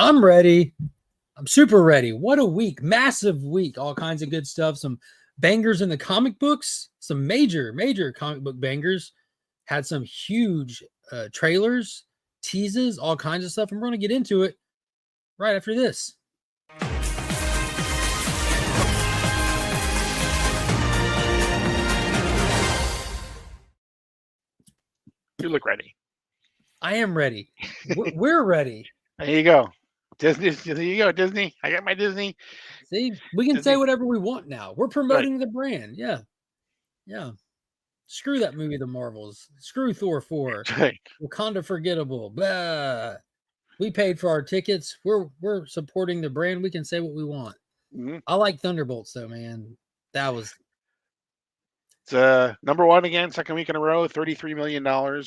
I'm ready. I'm super ready. What a week. Massive week. All kinds of good stuff. Some bangers in the comic books. Some major comic book bangers. Had some huge trailers, teases, all kinds of stuff. And we're going to get into it right after this. You look ready. I am ready. We're ready. There you go. Disney. There you go, Disney. I got my Disney. See, we can say whatever we want now. We're promoting the brand. Yeah. Yeah. Screw that movie, The Marvels. Screw Thor 4. Right. Wakanda Forgettable. Blah. We paid for our tickets. We're supporting the brand. We can say what we want. Mm-hmm. I like Thunderbolts though, man. That was it's number one again, second week in a row, $33 million.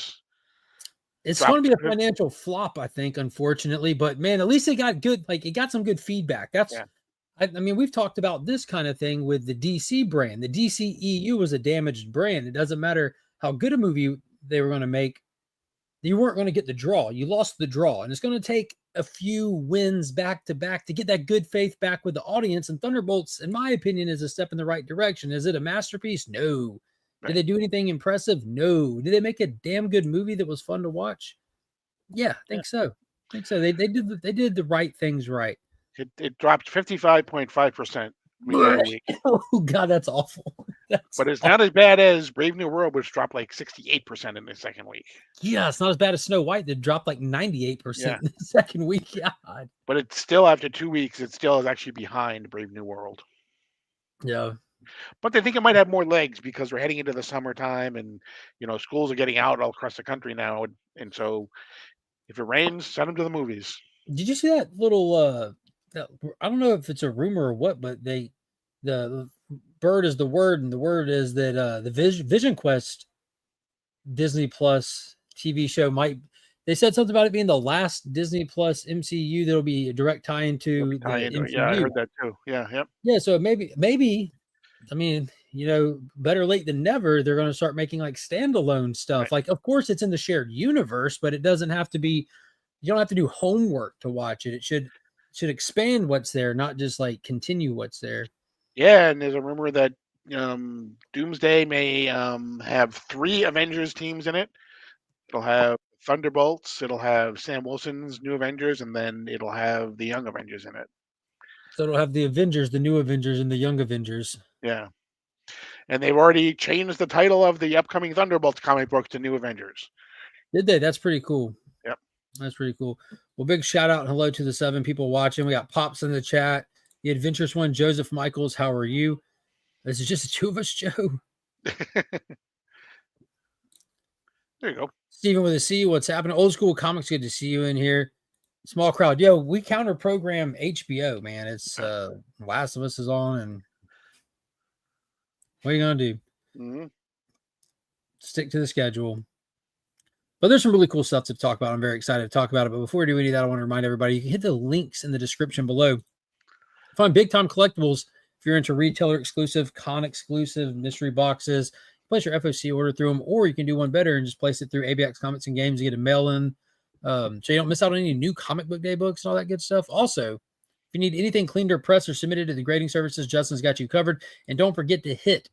It's going to be a financial flop, I think, unfortunately. But man, at least it got good. Like it got some good feedback. I mean, we've talked about this kind of thing with the DC brand. The DC EU was a damaged brand. It doesn't matter how good a movie they were going to make. You weren't going to get the draw. You lost the draw. And it's going to take a few wins back to back to get that good faith back with the audience. And Thunderbolts, in my opinion, is a step in the right direction. Is it a masterpiece? No. Did they do anything impressive? No. Did they make a damn good movie that was fun to watch? Yeah, I think so. They did the right things right. It dropped 55.5%. Oh God, that's awful. But it's not as bad as Brave New World, which dropped like 68% in the second week. Yeah, it's not as bad as Snow White that dropped like 98% in the second week. God. But it's still, after 2 weeks, it still is actually behind Brave New World. Yeah. But they think it might have more legs because we're heading into the summertime and, schools are getting out all across the country now. And so if it rains, send them to the movies. Did you see that little, I don't know if it's a rumor or what, but the bird is the word, and the word is that the Vision Quest Disney Plus TV show they said something about it being the last Disney Plus MCU that'll be a direct tie into the MCU. Yeah, I heard that too. Yeah, yep. Yeah, so maybe, I mean, better late than never. They're going to start making like standalone stuff. Right. Like, of course, it's in the shared universe, but it doesn't have to be. You don't have to do homework to watch it. It should expand what's there, not just like continue what's there. Yeah, and there's a rumor that Doomsday may have 3 Avengers teams in it. It'll have Thunderbolts, it'll have Sam Wilson's New Avengers, and then it'll have the Young Avengers in it. So it'll have the Avengers, the New Avengers, and the Young Avengers. Yeah. And they've already changed the title of the upcoming Thunderbolts comic book to New Avengers. Did they? That's pretty cool. Yep. That's pretty cool. Well, big shout out and hello to the 7 people watching. We got Pops in the chat. The Adventurous One, Joseph Michaels, how are you? This is just the 2 of us, Joe. There you go. Steven with a C, what's happening? Old School Comics, good to see you in here. Small crowd. Yo, we counter program HBO, man. It's Last of Us is on, and what are you going to do? Mm-hmm. Stick to the schedule. But there's some really cool stuff to talk about. I'm very excited to talk about it. But before we do any of that, I want to remind everybody, you can hit the links in the description below. Find Big Time Collectibles if you're into retailer exclusive, con exclusive, mystery boxes. Place your FOC order through them, or you can do one better and just place it through ABX Comics and Games. You get a mail-in, so you don't miss out on any new comic book day books and all that good stuff. Also, if you need anything cleaned or pressed or submitted to the grading services, Justin's got you covered. And don't forget to hit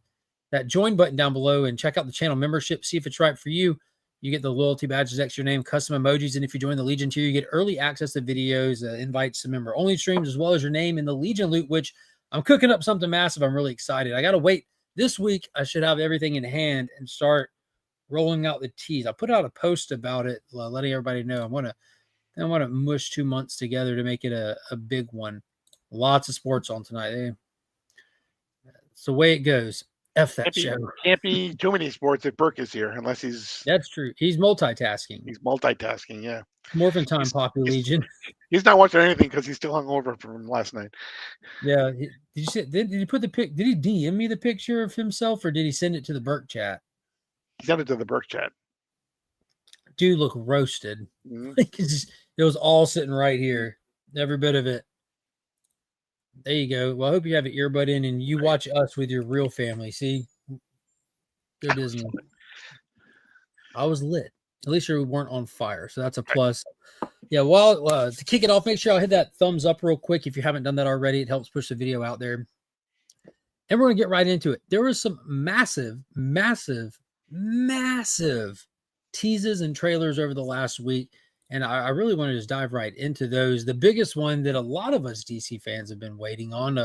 that join button down below and check out the channel membership. See if it's right for you. You get the loyalty badges, extra name, custom emojis, and if you join the Legion tier, you get early access to videos, invites to member-only streams, as well as your name in the Legion loot, which I'm cooking up something massive. I'm really excited. I got to wait. This week, I should have everything in hand and start rolling out the teas. I put out a post about it, letting everybody know. I want to mush 2 months together to make it a big one. Lots of sports on tonight. It's the way it goes. F that show. Can't be too many sports if Burke is here, unless he's... That's true. He's multitasking. Yeah. Morphin time, Poppy Legion. He's not watching anything because he's still hungover from last night. Yeah. Did you see? Did he put the pic? Did he DM me the picture of himself, or did he send it to the Burke chat? He sent it to the Burke chat. Dude, look roasted. Mm-hmm. It was all sitting right here. Every bit of it. There you go. Well, I hope you have an earbud in and you watch us with your real family. See? Good Disney. I was lit. At least we weren't on fire, so that's a plus. Yeah, well, to kick it off, make sure I'll hit that thumbs up real quick if you haven't done that already. It helps push the video out there. And we're going to get right into it. There was some massive teases and trailers over the last week, and I really want to just dive right into those. The biggest one that a lot of us DC fans have been waiting on,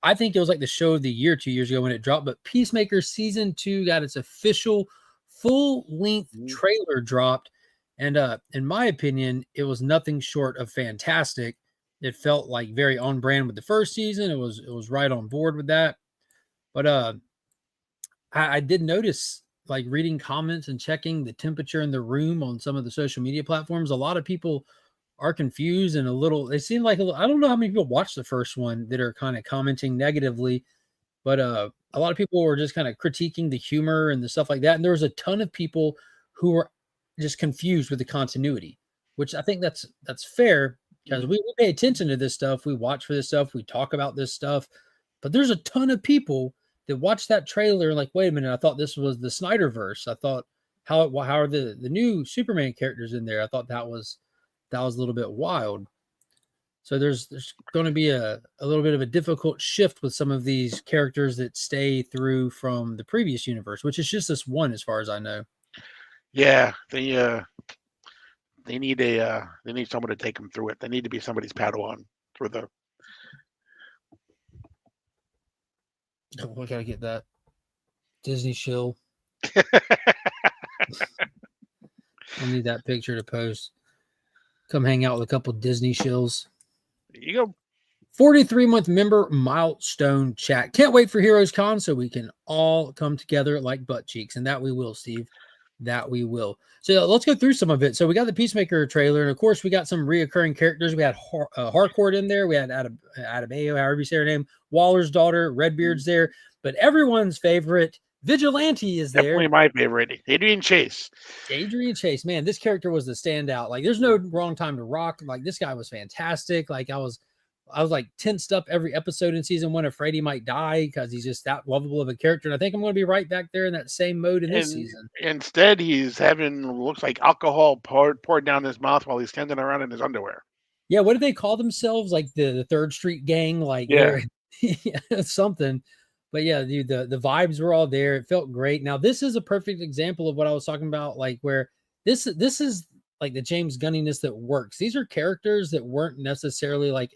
I think it was like the show of the year 2 years ago when it dropped, but Peacemaker Season 2 got its official full-length trailer dropped, and in my opinion, it was nothing short of fantastic. It felt like very on brand with the first season. It was right on board with that. But I did notice, like reading comments and checking the temperature in the room on some of the social media platforms, a lot of people are confused and they seem like I don't know how many people watched the first one that are kind of commenting negatively, but a lot of people were just kind of critiquing the humor and the stuff like that. And there was a ton of people who were just confused with the continuity, which I think that's fair. Because we pay attention to this stuff, we watch for this stuff, we talk about this stuff, but there's a ton of people that watch that trailer and like, wait a minute, I thought this was the Snyderverse. I thought how are the new Superman characters in there? I thought that was a little bit wild. So there's going to be a little bit of a difficult shift with some of these characters that stay through from the previous universe, which is just this one, as far as I know. Yeah, they need someone to take them through it. They need to be somebody's Padawan through the. Oh, we gotta get that Disney shill. I'll need that picture to post. Come hang out with a couple Disney shills. There you go. 43-month member milestone chat. Can't wait for Heroes Con so we can all come together like butt cheeks, and that we will, Steve. That we will. So let's go through some of it. So we got the Peacemaker trailer, and of course we got some reoccurring characters. We had Harcourt in there. We had Adebayo, however you say her name, Waller's daughter, Redbeard's there, but everyone's favorite Vigilante is there. Definitely my favorite, Adrian Chase. Adrian Chase, man, this character was the standout. Like, there's no wrong time to rock. Like, this guy was fantastic. Like, I was like tensed up every episode in season 1, afraid he might die because he's just that lovable of a character. And I think I'm going to be right back there in that same mode in this season. Instead, he's having looks like alcohol poured down his mouth while he's standing around in his underwear. Yeah, what do they call themselves? Like the Third Street Gang? Like, yeah, something. But yeah, dude, the vibes were all there. It felt great. Now, this is a perfect example of what I was talking about, like where this is like the James Gunniness that works. These are characters that weren't necessarily like,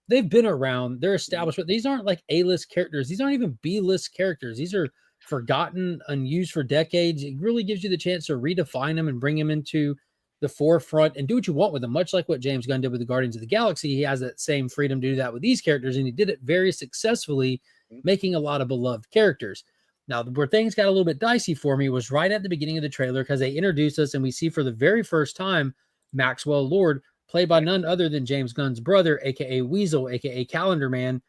they've been around, they're established, but these aren't like A-list characters. These aren't even B-list characters. These are forgotten, unused for decades. It really gives you the chance to redefine them and bring them into the forefront and do what you want with them. Much like what James Gunn did with the Guardians of the Galaxy, he has that same freedom to do that with these characters, and he did it very successfully, making a lot of beloved characters. Now, where things got a little bit dicey for me was right at the beginning of the trailer, because they introduced us and we see for the very first time Maxwell Lord, played by none other than James Gunn's brother, a.k.a. Weasel, a.k.a. Calendar Man,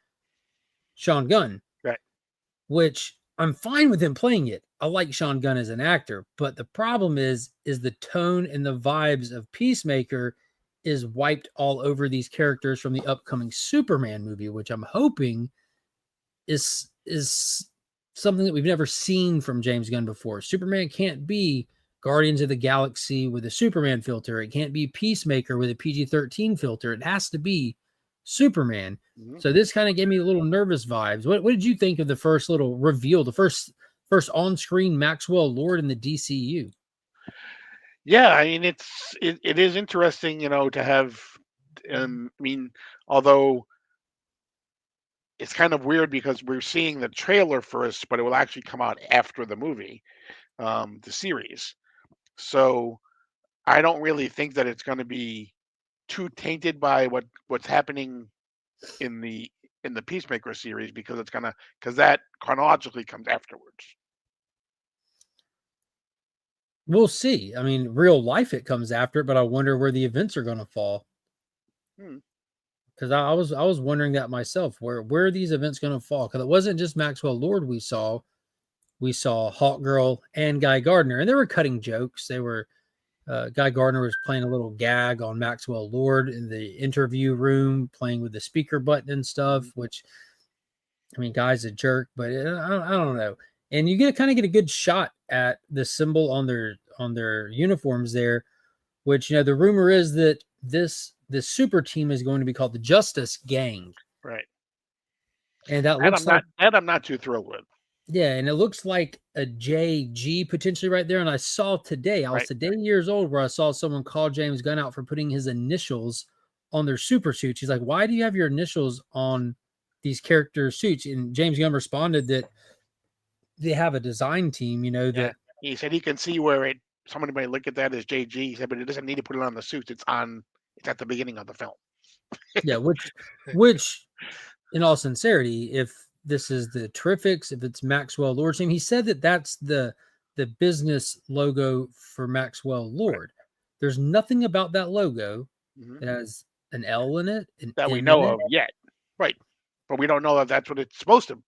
Sean Gunn. Right. Which I'm fine with him playing it. I like Sean Gunn as an actor, but the problem is the tone and the vibes of Peacemaker is wiped all over these characters from the upcoming Superman movie, which I'm hoping is something that we've never seen from James Gunn before. Superman can't be Guardians of the Galaxy with a Superman filter. It can't be Peacemaker with a PG-13 filter. It has to be Superman. So this kind of gave me a little nervous vibes. What did you think of the first little reveal, the first on-screen Maxwell Lord in the DCU? Yeah, I mean, it is interesting, to have. I mean, although it's kind of weird because we're seeing the trailer first, but it will actually come out after the movie, the series. So I don't really think that it's going to be too tainted by what's happening in the Peacemaker series, because that chronologically comes afterwards. We'll see. I mean, real life it comes after it, but I wonder where the events are going to fall. Because I was wondering that myself. Where are these events going to fall? Because it wasn't just Maxwell Lord we saw. We saw Hawkgirl and Guy Gardner, and they were cutting jokes. They were Guy Gardner was playing a little gag on Maxwell Lord in the interview room, playing with the speaker button and stuff. Which, I mean, Guy's a jerk, but I don't know. And you kind of get a good shot at the symbol on their uniforms there, which, you know, the rumor is that this super team is going to be called the Justice Gang. Right. And that looks like I'm not too thrilled with. yeah, and it looks like a JG potentially right there. And I saw today, I was Right. today years old, where I saw someone call James Gunn out for putting his initials on their super suits. He's like, why do you have your initials on these character suits? And James Gunn responded that they have a design team, you know, Yeah. that He said he can see where somebody might look at that as JG. He said, but it doesn't need to put it on the suits. It's at the beginning of the film. yeah, which in all sincerity, if this is the Terrifics, if it's Maxwell Lord's team, he said that that's the business logo for Maxwell Lord. Right. There's nothing about that logo that has an L in it, an that we M know in of it. yet. Right. But we don't know if that's what it's supposed to.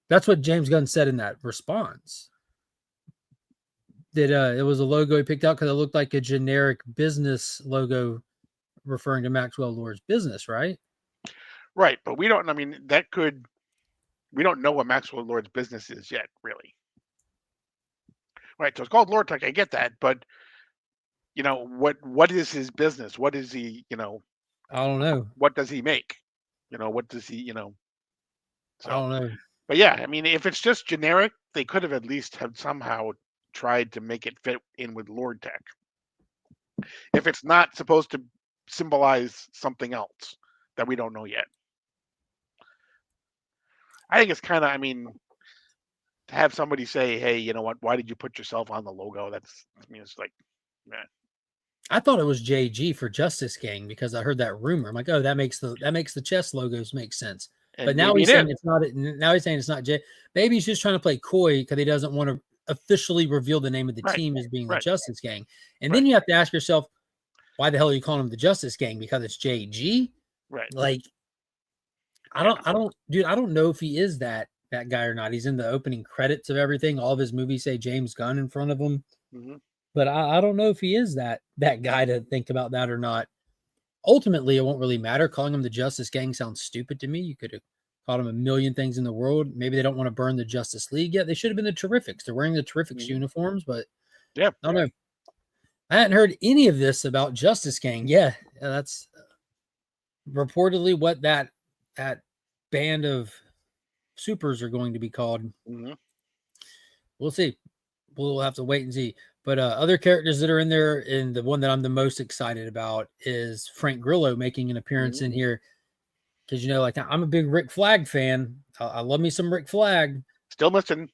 That's what James Gunn said in that response. That it was a logo he picked out because it looked like a generic business logo referring to Maxwell Lord's business, right? Right, but we don't. I mean, we don't know what Maxwell Lord's business is yet, really. Right, so it's called Lord Tech. I get that, but you know what is his business? What is he? You know, I don't know. What does he make? You know, what does he? You know, so, I don't know. But yeah, I mean, if it's just generic, they could have at least have somehow tried to make it fit in with Lord Tech. If it's not supposed to symbolize something else that we don't know yet. I think it's kind of, I mean, to have somebody say, hey, you know what, why did you put yourself on the logo? It's like, man. I thought it was JG for Justice Gang because I heard that rumor. I'm like, oh, that makes the chess logos make sense. And but now he's saying it's not. Now he's saying it's not J. Maybe he's just trying to play coy because he doesn't want to officially reveal the name of the team as being the Justice Gang. And then you have to ask yourself, why the hell are you calling him the Justice Gang? Because it's JG, right? Like, I don't know if he is that guy or not. He's in the opening credits of everything. All of his movies say James Gunn in front of him. Mm-hmm. But I don't know if he is that guy to think about that or not. Ultimately, it won't really matter. Calling him the Justice Gang sounds stupid to me. You could have called him a million things in the world. Maybe they don't want to burn the Justice League yet. They should have been the Terrifics. They're wearing the Terrifics uniforms, but yeah, I don't know. I hadn't heard any of this about Justice Gang. Yeah, that's reportedly what that band of supers are going to be called. Mm-hmm. We'll see. We'll have to wait and see. But other characters that are in there, and the one that I'm the most excited about is Frank Grillo making an appearance in here. Because, you know, like, I'm a big Rick Flag fan. I love me some Rick Flag. Still missing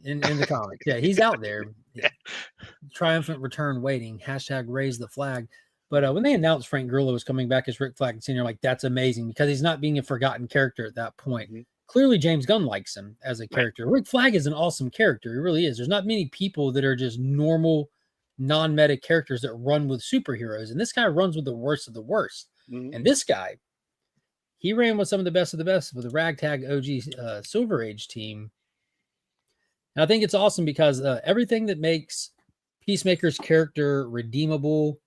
in the comics. Yeah, he's out there. Yeah. Triumphant return waiting. # raise the flag. But when they announced Frank Grillo was coming back as Rick Flag Sr., I'm like, that's amazing because he's not being a forgotten character at that point. Mm-hmm. Clearly, James Gunn likes him as a character. Rick Flag is an awesome character. He really is. There's not many people that are just normal, non-meta characters that run with superheroes. And this guy runs with the worst of the worst. Mm-hmm. And this guy, he ran with some of the best with the ragtag OG Silver Age team. And I think it's awesome because everything that makes Peacemaker's character redeemable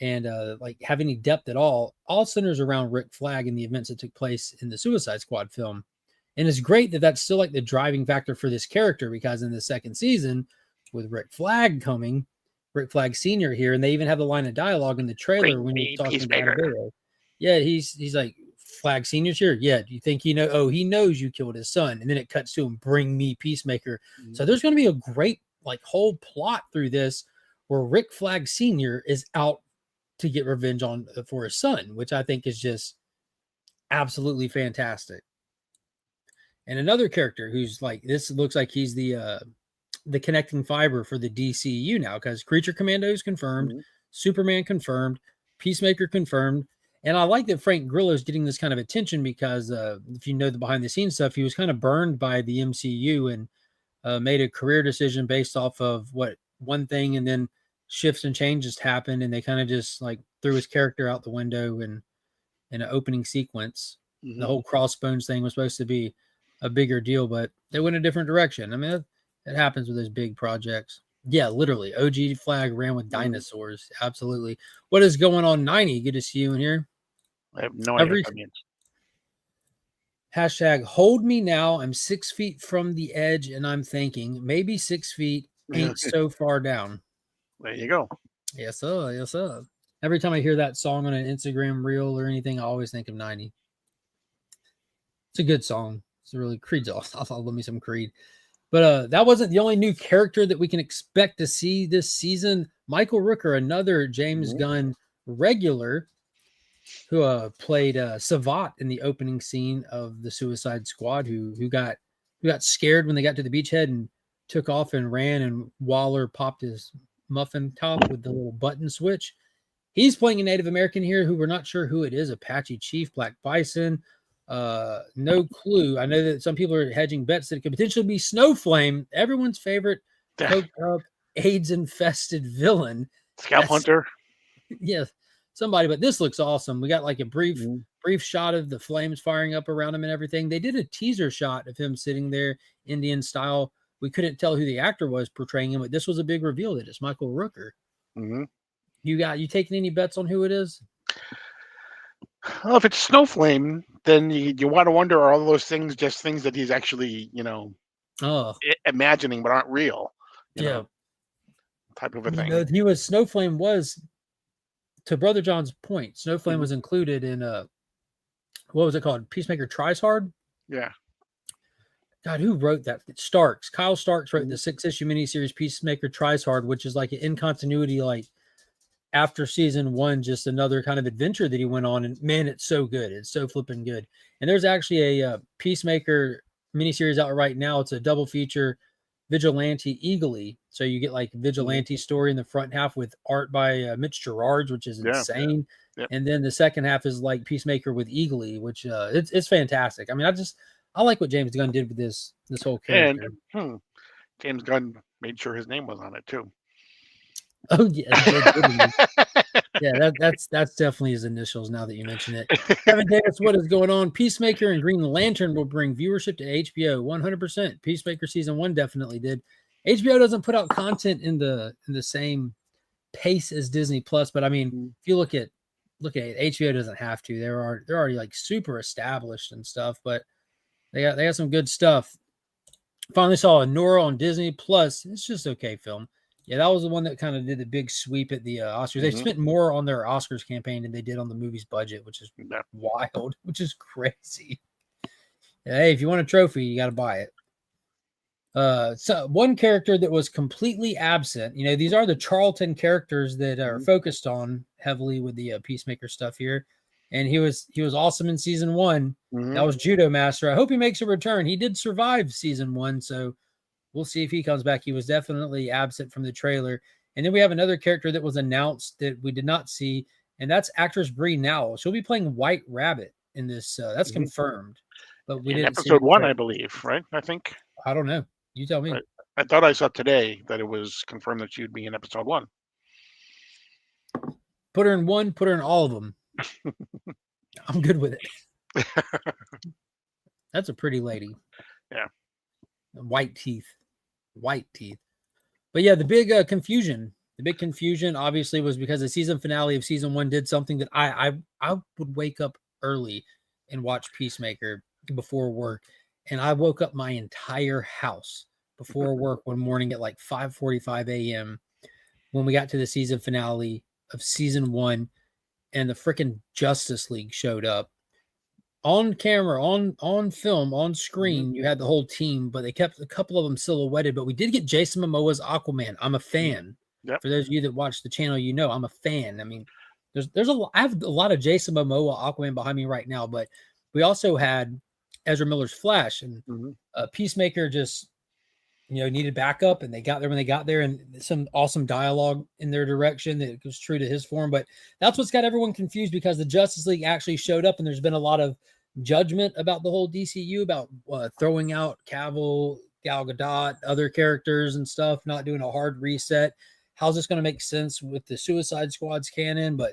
and like have any depth at all centers around Rick Flag and the events that took place in the Suicide Squad film. And it's great that that's still like the driving factor for this character because in the second season with Rick Flag coming, Rick Flag Sr. here, and they even have the line of dialogue in the trailer when he's talking to Adabaro. Yeah, he's like, Flag Senior's here. Yeah, do you think he know? Oh, he knows you killed his son. And then it cuts to him, bring me Peacemaker. Mm-hmm. So there's going to be a great like whole plot through this where Rick Flag Sr. is out to get revenge for his son, which I think is just absolutely fantastic. And another character who's like, this looks like he's the connecting fiber for the DCU now because Creature Commando is confirmed, mm-hmm. Superman confirmed, Peacemaker confirmed. And I like that Frank Grillo is getting this kind of attention because if you know the behind the scenes stuff, he was kind of burned by the MCU and made a career decision based off of one thing, and then shifts and changes happened, and they kind of just like threw his character out the window in an opening sequence. Mm-hmm. The whole Crossbones thing was supposed to be a bigger deal, but they went a different direction. I mean, it happens with those big projects. Yeah, literally. OG Flag ran with dinosaurs. Mm-hmm. Absolutely. What is going on, 90? Good to see you in here. I have no idea what that means. Hashtag hold me now. I'm 6 feet from the edge and I'm thinking maybe 6 feet ain't so far down. There you go. Yes, sir. Yes, sir. Every time I hear that song on an Instagram reel or anything, I always think of 90. It's a good song. It's really Creed's awesome. I love me some Creed. But that wasn't the only new character that we can expect to see this season. Michael Rooker, another James Gunn regular, who played Savat in the opening scene of the Suicide Squad, who got scared when they got to the beachhead and took off and ran, and Waller popped his muffin top with the little button switch. He's playing a Native American here who we're not sure who it is, Apache Chief, Black Bison. No clue. I know that some people are hedging bets that it could potentially be Snowflame, everyone's favorite coked up, AIDS-infested villain. Scalp Hunter. Yeah, somebody, but this looks awesome. We got like a brief shot of the flames firing up around him and everything. They did a teaser shot of him sitting there, Indian style. We couldn't tell who the actor was portraying him, but this was a big reveal that it's Michael Rooker. You taking any bets on who it is? Well, if it's Snowflame, then you want to wonder, are all those things just things that he's actually, imagining but aren't real? You know, type of a thing. Snowflame was, to Brother John's point, Snowflame was included in what was it called? Peacemaker Tries Hard? Yeah. God, who wrote that? Starks. Kyle Starks wrote the 6-issue miniseries Peacemaker Tries Hard, which is like an in continuity, like after season 1, just another kind of adventure that he went on. And man, it's so good. It's so flipping good. And there's actually a Peacemaker miniseries out right now. It's a double feature, Vigilante Eagly. So you get like Vigilante story in the front half with art by Mitch Gerards, which is insane. Yeah. And then the second half is like Peacemaker with Eagly, which it's fantastic. I mean, I like what James Gunn did with this whole character. And James Gunn made sure his name was on it too. Oh yeah, yeah. That's definitely his initials. Now that you mention it, Kevin Davis, what is going on? Peacemaker and Green Lantern will bring viewership to HBO 100%. Peacemaker season 1 definitely did. HBO doesn't put out content in the same pace as Disney Plus, but I mean, if you look at it, HBO doesn't have to. They're already like super established and stuff, but they got some good stuff. Finally saw Nora on Disney Plus. It's just okay film. Yeah, that was the one that kind of did the big sweep at the Oscars. They spent more on their Oscars campaign than they did on the movie's budget, which is wild, which is crazy. Hey, if you want a trophy, you got to buy it. So one character that was completely absent, these are the Charlton characters that are focused on heavily with the Peacemaker stuff here. And he was awesome in season 1. That was Judo Master. I hope he makes a return. He did survive season 1, so we'll see if he comes back. He was definitely absent from the trailer. And then we have another character that was announced that we did not see, and that's actress Brie Nowell. She'll be playing White Rabbit in this. That's confirmed. But we didn't episode 1, I believe, right? I think. I don't know. You tell me. I thought I saw today that it was confirmed that she would be in episode 1. Put her in 1, put her in all of them. I'm good with it. That's a pretty lady. Yeah. White teeth. But yeah, the big confusion obviously was because the season finale of season 1 did something that I would wake up early and watch Peacemaker before work. And I woke up my entire house before work one morning at like 5:45 a.m. when we got to the season finale of season 1, and the freaking Justice League showed up. On camera, on film, on screen, you had the whole team, but they kept a couple of them silhouetted. But we did get Jason Momoa's Aquaman. I'm a fan. Yep. For those of you that watch the channel, I'm a fan. I mean, I have a lot of Jason Momoa Aquaman behind me right now, but we also had Ezra Miller's Flash, and Peacemaker just needed backup, and they got there when they got there, and some awesome dialogue in their direction that was true to his form. But that's what's got everyone confused, because the Justice League actually showed up, and there's been a lot of judgment about the whole DCU about throwing out Cavill, Gal Gadot, other characters and stuff, not doing a hard reset. How's this going to make sense with the Suicide Squad's canon? But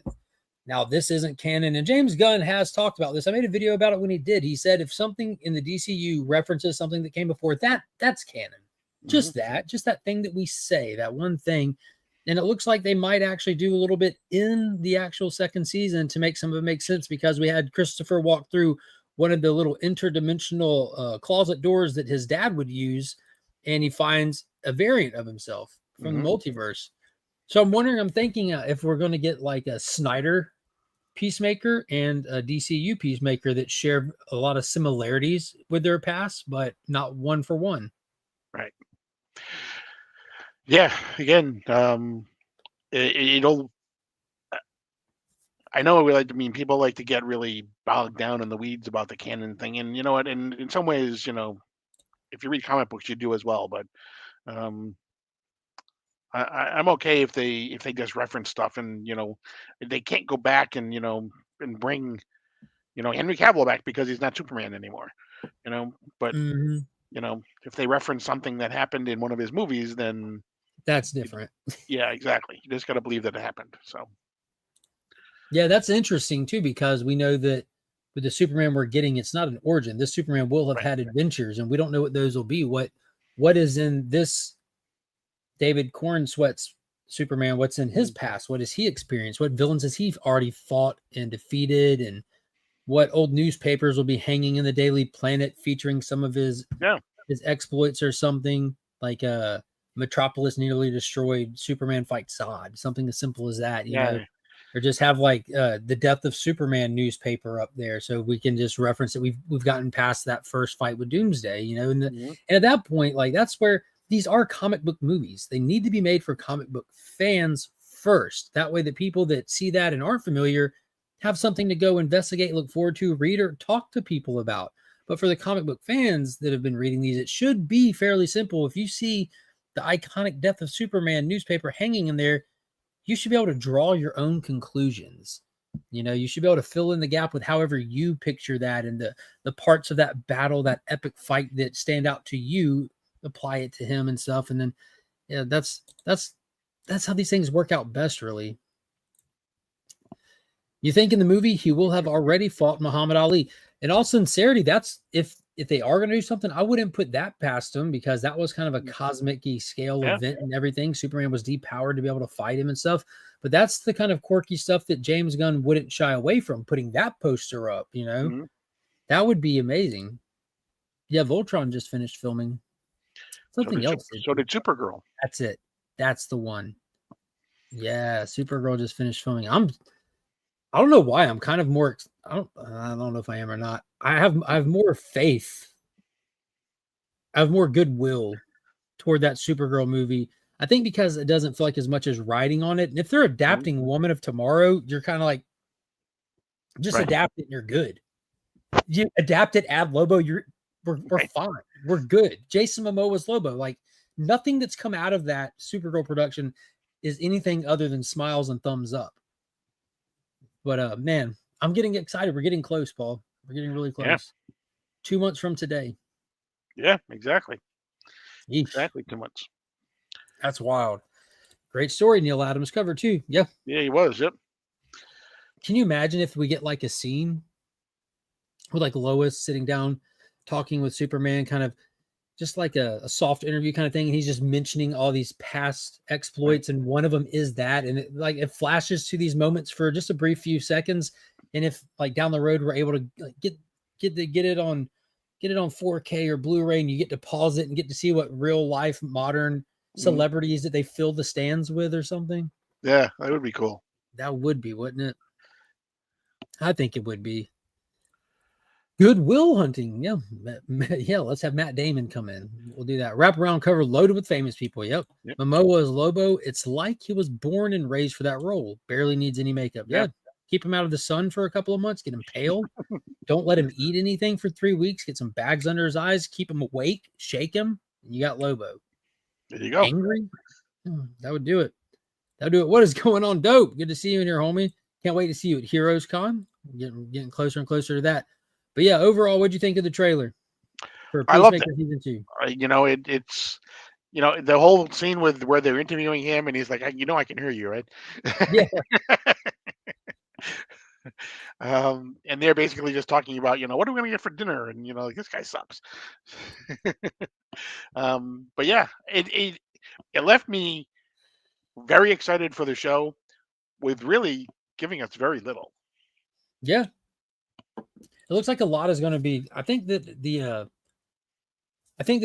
now this isn't canon, and James Gunn has talked about this. I made a video about it when he did. He said if something in the DCU references something that came before, that's canon. Just that thing that we say, that one thing. And it looks like they might actually do a little bit in the actual second season to make some of it make sense, because we had Christopher walk through one of the little interdimensional closet doors that his dad would use, and he finds a variant of himself from the multiverse. So I'm thinking if we're going to get like a Snyder Peacemaker and a DCU Peacemaker that share a lot of similarities with their past, but not one for one. Right. Yeah. Again, it'll. I know people like to get really bogged down in the weeds about the canon thing, and you know what? And in some ways, if you read comic books, you do as well. But um, I'm okay if they just reference stuff, and they can't go back and and bring Henry Cavill back because he's not Superman anymore. But if they reference something that happened in one of his movies, then that's different. Yeah, exactly. You just got to believe that it happened. So yeah, that's interesting too, because we know that with the Superman we're getting, it's not an origin. This Superman will have had adventures, and we don't know what those will be. What is in this David Cornsweat's Superman? What's in his past? What has he experienced? What villains has he already fought and defeated? And what old newspapers will be hanging in the Daily Planet featuring some of his exploits or something, like Metropolis nearly destroyed, Superman fights Zod, something as simple as that, you know, or just have like the Death of Superman newspaper up there so we can just reference it. We've gotten past that first fight with Doomsday, you know, and at that point, like that's where these are comic book movies. They need to be made for comic book fans first. That way, the people that see that and aren't familiar have something to go investigate, look forward to, read, or talk to people about. But for the comic book fans that have been reading these, it should be fairly simple. If you see the iconic Death of Superman newspaper hanging in there, you should be able to draw your own conclusions. You know, you should be able to fill in the gap with however you picture that, and the parts of that battle, that epic fight that stand out to you, apply it to him and stuff. And then, yeah, that's how these things work out best, really. You think in the movie he will have already fought Muhammad Ali? In all sincerity, that's if they are going to do something, I wouldn't put that past him, because that was kind of a cosmic-y scale event and everything. Superman was depowered to be able to fight him and stuff. But that's the kind of quirky stuff that James Gunn wouldn't shy away from, putting that poster up, you know? That would be amazing. Yeah, Voltron just finished filming. Something else. So did Supergirl. That's it. That's the one. Yeah, Supergirl just finished filming. I don't know why. I'm kind of more. I don't know if I am or not. I have more faith. I have more goodwill toward that Supergirl movie. I think because it doesn't feel like as much as writing on it. And if they're adapting Woman of Tomorrow, you're kind of like, just adapt it and you're good. You adapt it, add Lobo, we're fine. We're good. Jason Momoa's Lobo. Like, nothing that's come out of that Supergirl production is anything other than smiles and thumbs up. But man, I'm getting excited. We're getting close, Paul. We're getting really close. Yeah. 2 months from today. Yeah, exactly. Eesh. Exactly 2 months. That's wild. Great story, Neil Adams cover too. Yeah. Yeah, he was. Yep. Can you imagine if we get like a scene with like Lois sitting down talking with Superman, kind of just like a soft interview kind of thing, and he's just mentioning all these past exploits, and one of them is that, and it flashes to these moments for just a brief few seconds, and if like down the road we're able to get it on 4K or Blu-ray, and you get to pause it and get to see what real life modern celebrities that they fill the stands with or something. Yeah, that would be cool. That would be, wouldn't it? I think it would be. Goodwill Hunting. Yeah. Let's have Matt Damon come in. We'll do that. Wraparound cover loaded with famous people. Yep. Momoa is Lobo. It's like he was born and raised for that role. Barely needs any makeup. Yeah. Keep him out of the sun for a couple of months. Get him pale. Don't let him eat anything for 3 weeks. Get some bags under his eyes. Keep him awake. Shake him. And you got Lobo. There you go. Angry? That would do it. What is going on, Dope? Good to see you in here, homie. Can't wait to see you at Heroes Con. Getting closer and closer to that. But yeah, overall, what'd you think of the trailer for Peacemaker Season 2? It's the whole scene with where they're interviewing him, and he's like, I can hear you, right? Yeah. And they're basically just talking about, what are we going to get for dinner? And, like, this guy sucks. But yeah, it left me very excited for the show with really giving us very little. Yeah. It looks like a lot is going to be. I think that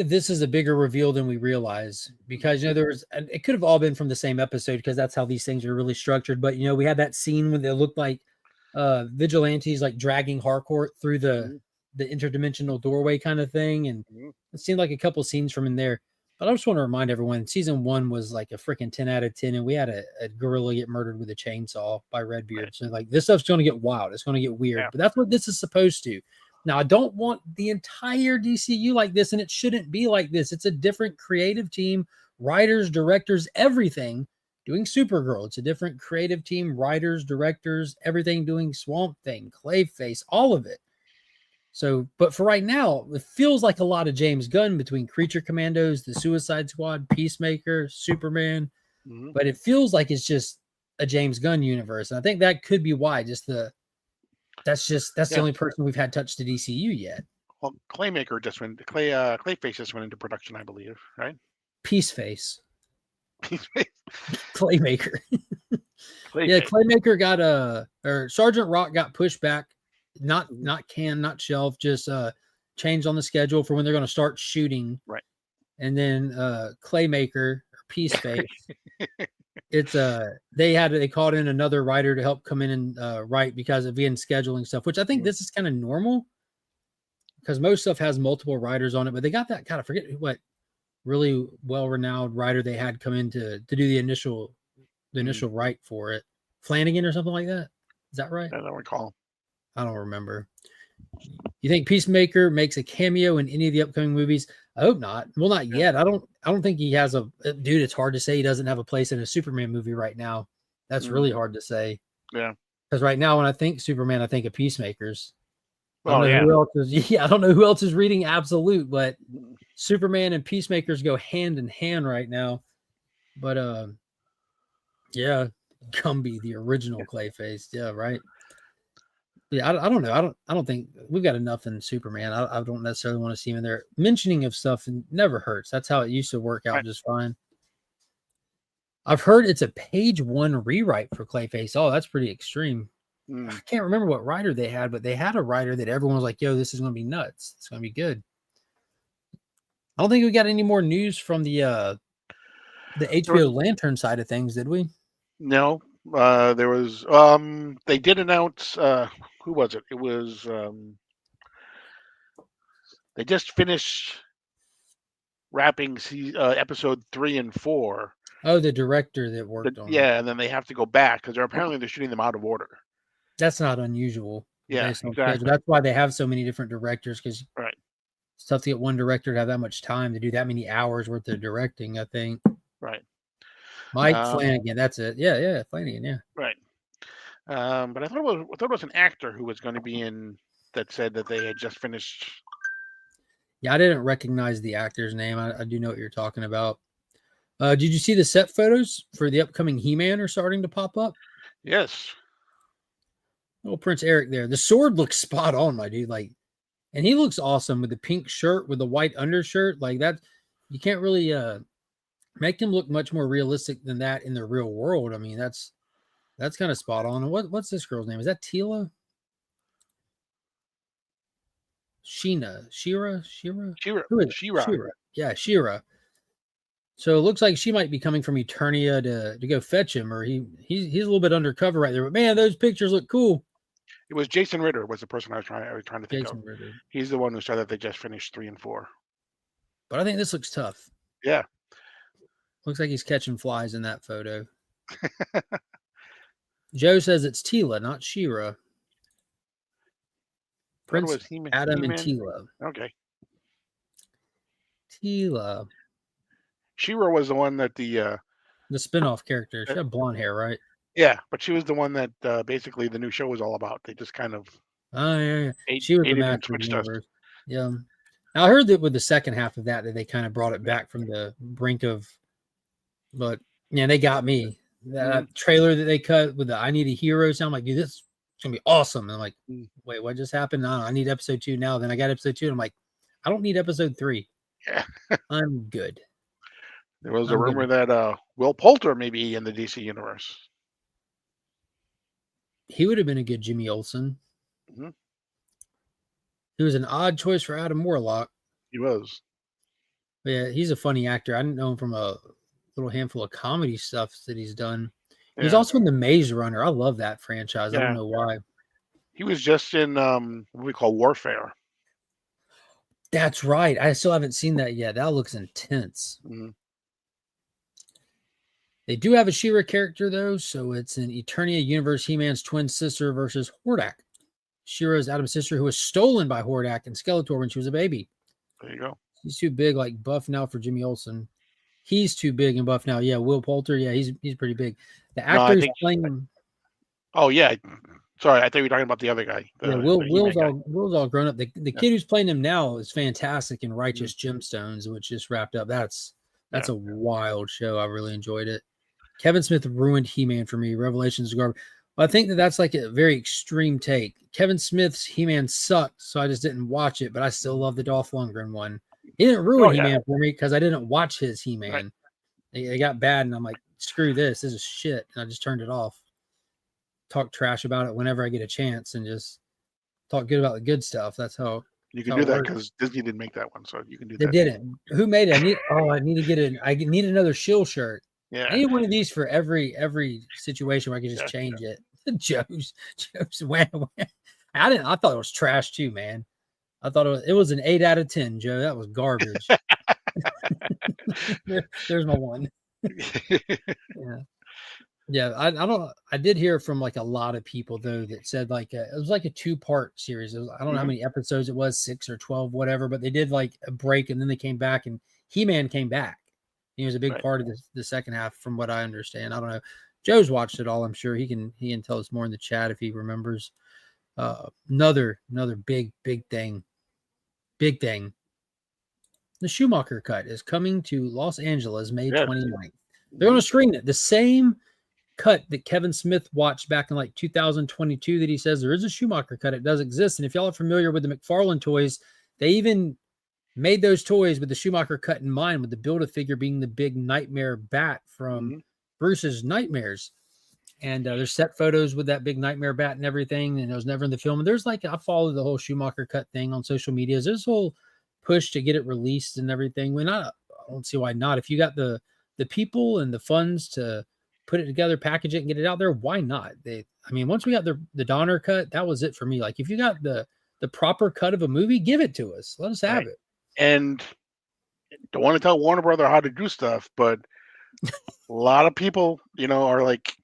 this is a bigger reveal than we realize because it could have all been from the same episode because that's how these things are really structured. But we had that scene when it looked like vigilantes like dragging Harcourt through the interdimensional doorway kind of thing, and it seemed like a couple scenes from in there. But I just want to remind everyone, season 1 was like a freaking 10 out of 10, and we had a gorilla get murdered with a chainsaw by Redbeard. Right. So like this stuff's going to get wild. It's going to get weird, but that's what this is supposed to. Now, I don't want the entire DCU like this, and it shouldn't be like this. It's a different creative team, writers, directors, everything doing Supergirl. It's a different creative team, writers, directors, everything doing Swamp Thing, Clayface, all of it. So, but for right now, it feels like a lot of James Gunn between Creature Commandos, the Suicide Squad, Peacemaker, Superman. But it feels like it's just a James Gunn universe. And I think that could be why. That's the only person we've had touch the DCU yet. Well, Claymaker just went. Clayface just went into production, I believe, right? Peaceface. Claymaker. Yeah, Claymaker got or Sergeant Rock got pushed back. Not shelved, just changed on the schedule for when they're going to start shooting. Right. And then Claymaker or Peaceface. It's they called in another writer to help come in and write because of being scheduling stuff, which I think this is kind of normal because most stuff has multiple writers on it, but they got that kind of forget what really well-renowned writer they had come in to do the initial write for it. Flanagan or something like that. Is that right? I don't recall. I don't remember. You think Peacemaker makes a cameo in any of the upcoming movies? I hope not. Well, not yet. I don't think he has dude. It's hard to say he doesn't have a place in a Superman movie right now. That's really hard to say. Yeah. Because right now, when I think Superman, I think of Peacemakers. I don't know who else is reading Absolute, but Superman and Peacemakers go hand in hand right now. But Gumby, the original Clayface. Yeah, right. Yeah, I don't know. I don't think we've got enough in Superman. I don't necessarily want to see him in there. Mentioning of stuff never hurts. That's how it used to work out just fine. I've heard it's a page 1 rewrite for Clayface. Oh, that's pretty extreme. I can't remember what writer they had, but they had a writer that everyone was like, yo, this is going to be nuts. It's going to be good. I don't think we got any more news from the HBO Lantern side of things, did we? No. There was they did announce who was it? It was they just finished wrapping episode 3 and 4. Oh, the director that worked on it. Yeah, and then they have to go back because they're shooting them out of order. That's not unusual. Yeah, exactly. That's why they have so many different directors because it's tough to get one director to have that much time to do that many hours worth of directing, I think. Right. Mike Flanagan, that's it. Yeah, Flanagan, yeah. Right. But I thought it was an actor who was going to be in that said that they had just finished. Yeah, I didn't recognize the actor's name. I do know what you're talking about. Did you see the set photos for the upcoming He-Man are starting to pop up? Yes. Little Prince Eric there. The sword looks spot on, my dude. Like, and he looks awesome with the pink shirt with the white undershirt. Like that, you can't really make him look much more realistic than that in the real world. I mean, that's kind of spot on. And what's this girl's name? Is that Tila? Shira. Who is Shira? Yeah, Shira. So it looks like she might be coming from Eternia to go fetch him, or he's a little bit undercover right there. But man, those pictures look cool. It was Jason Ritter was the person I was trying to think Jason of. Ritter. He's the one who said that they just finished 3 and 4. But I think this looks tough. Yeah. Looks like he's catching flies in that photo. Joe says it's Tila, not Shira. Prince Adam and Tila. Okay. Tila. Shira was the one that the spinoff character. She had blonde hair, right? Yeah, but she was the one that basically the new show was all about. They just kind of she was the master universe. Yeah. Now, I heard that with the second half of that they kind of brought it back from the brink of, but yeah, they got me. That trailer that they cut with the I Need a Hero sound, like, dude, this is gonna be awesome. And I'm like, wait, what just happened? No, I need episode 2 now. Then I got episode 2, and I'm like, I don't need episode 3. Yeah. I'm good. There was a rumor that Will Poulter may be in the DC universe. He would have been a good Jimmy Olsen. He was an odd choice for Adam Warlock. He was. But yeah, he's a funny actor. I didn't know him from a little handful of comedy stuff that he's done. He's Yeah. also in The Maze Runner. I love that franchise. I don't Yeah. know why. He was just in what we call Warfare. That's right. I still haven't seen that yet. That looks intense. Mhm. They do have a She-Ra character, though, so it's an Eternia universe He-Man's twin sister versus Hordak. She-Ra is Adam's sister who was stolen by Hordak and Skeletor when she was a baby. There you go. He's too big, like buff now for Jimmy Olsen. He's too big and buff now. Yeah, Will Poulter. Yeah, he's pretty big. The No, I actor who's think. playing him. Oh yeah. Sorry, I thought you were talking about the other guy. Yeah, Will's all grown up. The kid who's playing him now is fantastic in Righteous Gemstones, which just wrapped up. That's a wild show. I really enjoyed it. Kevin Smith ruined He-Man for me. Revelations of garbage. Well, I think that's like a very extreme take. Kevin Smith's He-Man sucked, so I just didn't watch it, but I still love the Dolph Lundgren one. He didn't ruin He-Man for me because I didn't watch his He-Man. Right. It got bad, and I'm like, screw this. This is shit. And I just turned it off. Talk trash about it whenever I get a chance and just talk good about the good stuff. That's how you can do that because Disney didn't make that one, so you can do that. They didn't. Who made it? I need to get it. I need another shill shirt. Yeah. I need one of these for every situation where I can just change it. Joe's wow. I thought it was trash too, man. I thought it was an 8 out of 10, Joe. That was garbage. There's my one. Yeah. I did hear from like a lot of people though that said like it was like a 2-part series. I don't know how many episodes it was, 6 or 12, whatever, but they did like a break and then they came back and He-Man came back. He was a big part of the second half from what I understand. I don't know. Joe's watched it all. I'm sure he can tell us more in the chat if he remembers. Another big thing. Big thing. The Schumacher cut is coming to Los Angeles May 29th. They're going to screen it. The same cut that Kevin Smith watched back in like 2022 that he says there is a Schumacher cut. It does exist. And if y'all are familiar with the McFarlane toys, they even made those toys with the Schumacher cut in mind, with the Build-A-Figure being the big nightmare bat from Bruce's Nightmares. And there's set photos with that big nightmare bat and everything. And it was never in the film. And there's like, I followed the whole Schumacher cut thing on social media. There's this whole push to get it released and everything. I don't see why not. If you got the people and the funds to put it together, package it, and get it out there, why not? Once we got the Donner cut, that was it for me. Like if you got the proper cut of a movie, give it to us. Let us have it. And don't want to tell Warner Brother how to do stuff, but a lot of people, are like,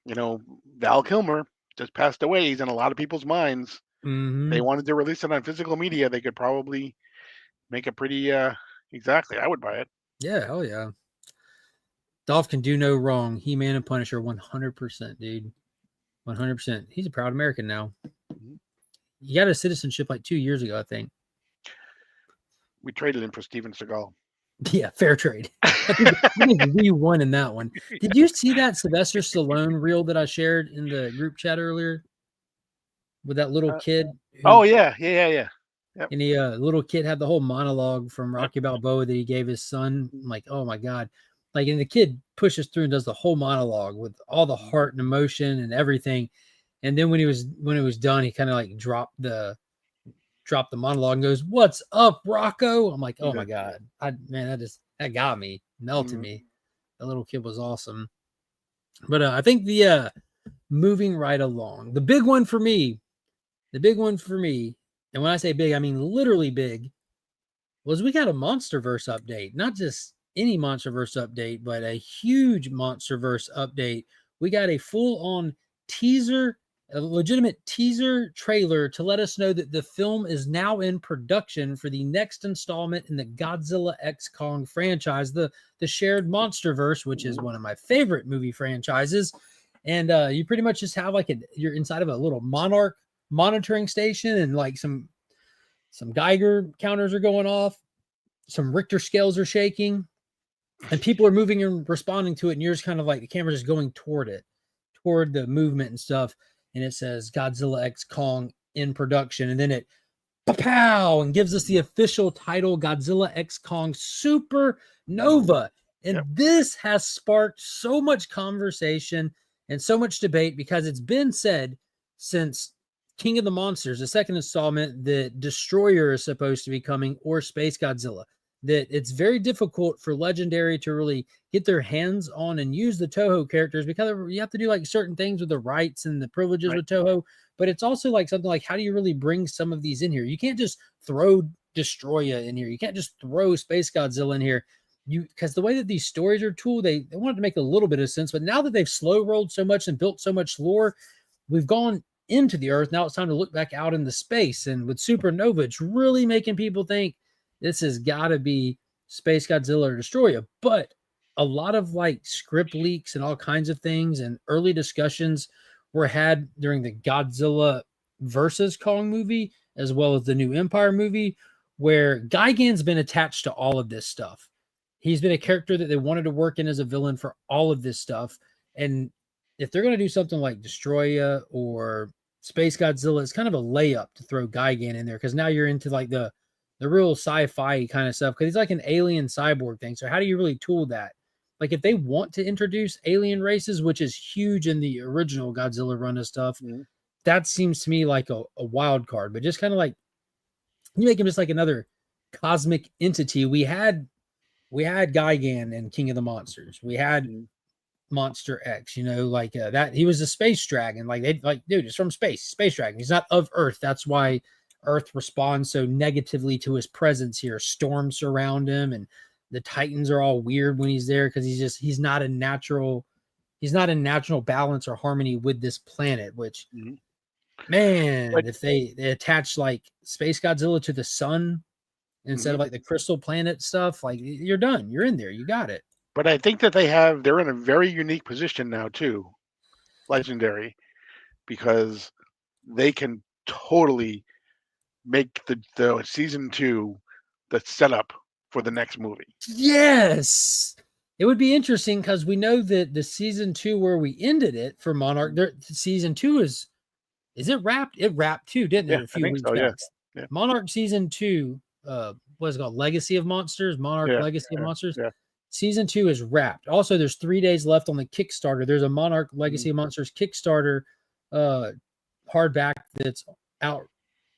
Val Kilmer just passed away. He's in a lot of people's minds. They wanted to release it on physical media. They could probably make it pretty exactly. I would buy it. Yeah, hell yeah. Dolph can do no wrong. He-Man and Punisher, 100%, dude. 100%. He's a proud American now. He got a citizenship like 2 years ago, I think. We traded him for Steven Seagal. Yeah, fair trade. We won in that one. Did you see that Sylvester Stallone reel that I shared in the group chat earlier with that little kid? Yeah. Yep. And the little kid had the whole monologue from Rocky Balboa that he gave his son. I'm like, oh my God. Like, and the kid pushes through and does the whole monologue with all the heart and emotion and everything. And then when it was done, he kind of like dropped the monologue and goes, "What's up, Rocco?" I'm like, oh my God. That got me, melted me. That little kid was awesome. But I think the moving right along, the big one for me, and when I say big, I mean literally big, was we got a MonsterVerse update. Not just any MonsterVerse update, but a huge MonsterVerse update. We got a full-on teaser, a legitimate teaser trailer to let us know that the film is now in production for the next installment in the Godzilla x Kong franchise, the shared MonsterVerse, which is one of my favorite movie franchises. And you pretty much just have you're inside of a little Monarch monitoring station, and like some Geiger counters are going off, some Richter scales are shaking, and people are moving and responding to it. And you're just kind of like, the camera's just going toward the movement and stuff. And it says Godzilla x Kong in production. And then it pow and gives us the official title, Godzilla x Kong Supernova. And this has sparked so much conversation and so much debate, because it's been said since King of the Monsters, the second installment, the Destroyer is supposed to be coming, or Space Godzilla. That it's very difficult for Legendary to really get their hands on and use the Toho characters, because you have to do like certain things with the rights and the privileges with Toho. But it's also like something like, how do you really bring some of these in here? You can't just throw Destroyer in here. You can't just throw Space Godzilla in here. Because the way that these stories are told, they wanted to make a little bit of sense. But now that they've slow rolled so much and built so much lore, we've gone into the Earth. Now it's time to look back out into space. And with Supernova, it's really making people think this has got to be Space Godzilla or Destroyer. But a lot of like script leaks and all kinds of things and early discussions were had during the Godzilla versus Kong movie, as well as the new Empire movie, where Gigan's been attached to all of this stuff. He's been a character that they wanted to work in as a villain for all of this stuff. And if they're going to do something like Destroya or Space Godzilla, it's kind of a layup to throw Gigan in there, because now you're into like the real sci-fi kind of stuff, because he's like an alien cyborg thing. So how do you really tool that? Like if they want to introduce alien races, which is huge in the original Godzilla run of stuff, that seems to me like a wild card. But just kind of like, you make him just like another cosmic entity. We had Gigan and King of the Monsters. We had Monster X, like that. He was a space dragon. Like they like, dude, it's from space dragon. He's not of Earth. That's why Earth responds so negatively to his presence here. Storms surround him, and the Titans are all weird when he's there, because he's not in natural balance or harmony with this planet. Which, man, if they attach like Space Godzilla to the sun instead of like the crystal planet stuff, like you're done. You're in there. You got it. But I think that they're in a very unique position now too, Legendary, because they can totally make the season 2 the setup for the next movie. Yes. It would be interesting, because we know that the season 2 where we ended it for Monarch, season 2 is it wrapped? It wrapped too, didn't it? A few weeks back. Yeah. Monarch season 2, what is it called? Legacy of Monsters, Monarch Legacy of Monsters. Yeah. Season 2 is wrapped. Also, there's 3 days left on the Kickstarter. There's a Monarch Legacy of Monsters Kickstarter hardback that's out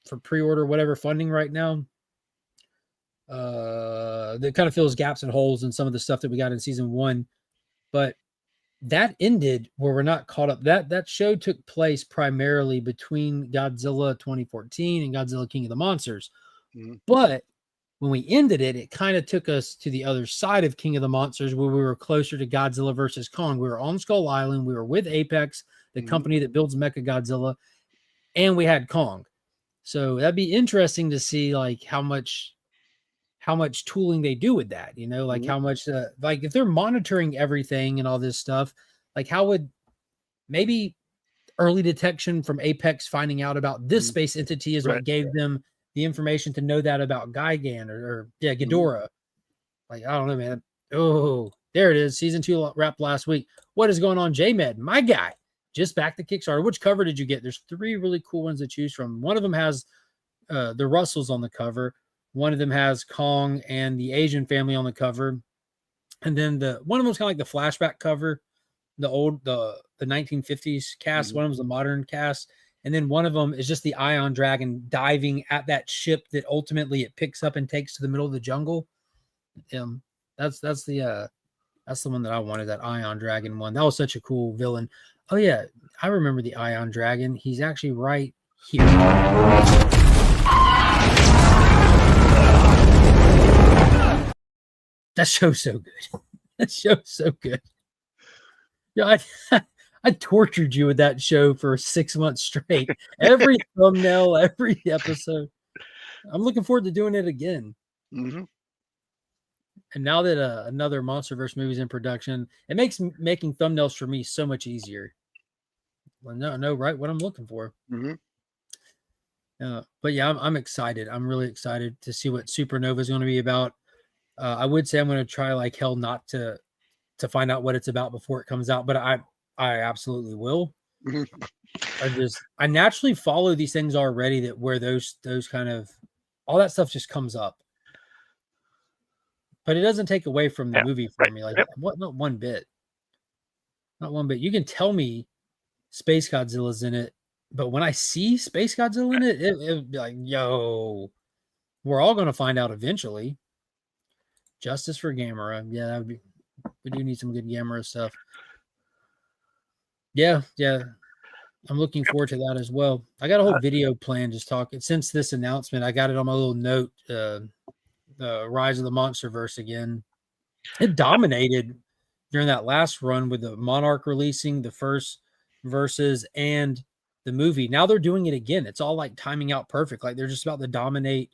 for pre-order, whatever funding right now. That kind of fills gaps and holes in some of the stuff that we got in season 1. But that ended where we're not caught up. That show took place primarily between Godzilla 2014 and Godzilla King of the Monsters. But when we ended it, it kind of took us to the other side of King of the Monsters, where we were closer to Godzilla versus Kong. We were on Skull Island. We were with Apex, the company that builds Mecha Godzilla, and we had Kong. So that'd be interesting to see like how much tooling they do with that, like how much, like if they're monitoring everything and all this stuff, like how would maybe early detection from Apex finding out about this space entity is what gave them the information to know that about Gigan or Ghidorah. Like, I don't know, man. Oh, there it is. Season 2 wrapped last week. What is going on, J-Med? My guy. Just back to Kickstarter. Which cover did you get? There's 3 really cool ones to choose from. One of them has the Russells on the cover. One of them has Kong and the Asian family on the cover. And then one of them was kind of like the flashback cover, the 1950s cast. One of them was the modern cast. And then one of them is just the Ion Dragon diving at that ship that ultimately it picks up and takes to the middle of the jungle. That's the one that I wanted, that Ion Dragon one. That was such a cool villain. Oh yeah, I remember the Ion Dragon. He's actually right here. That show's so good. That show's so good. Yeah, I tortured you with that show for 6 months straight. Every thumbnail, every episode. I'm looking forward to doing it again. And now that another MonsterVerse movie is in production, it makes making thumbnails for me so much easier. Well, no, right? What I'm looking for. But yeah, I'm excited. I'm really excited to see what Supernova is going to be about. I would say I'm going to try like hell not to find out what it's about before it comes out, but I absolutely will. I naturally follow these things already, that where those kind of all that stuff just comes up, but it doesn't take away from the movie for me. Like not one bit. You can tell me Space Godzilla's in it, But when I see Space Godzilla in it, it'd be like, yo, we're all going to find out eventually. Justice for Gamera. Yeah, that would be, we do need some good Gamera stuff. Yeah, yeah. I'm looking forward to that as well. I got a whole video plan just talking since this announcement. I got it on my little note, Rise of the Monsterverse again. It dominated during that last run with the Monarch releasing the first verses and the movie. Now they're doing it again. It's all like timing out perfect. Like they're just about to dominate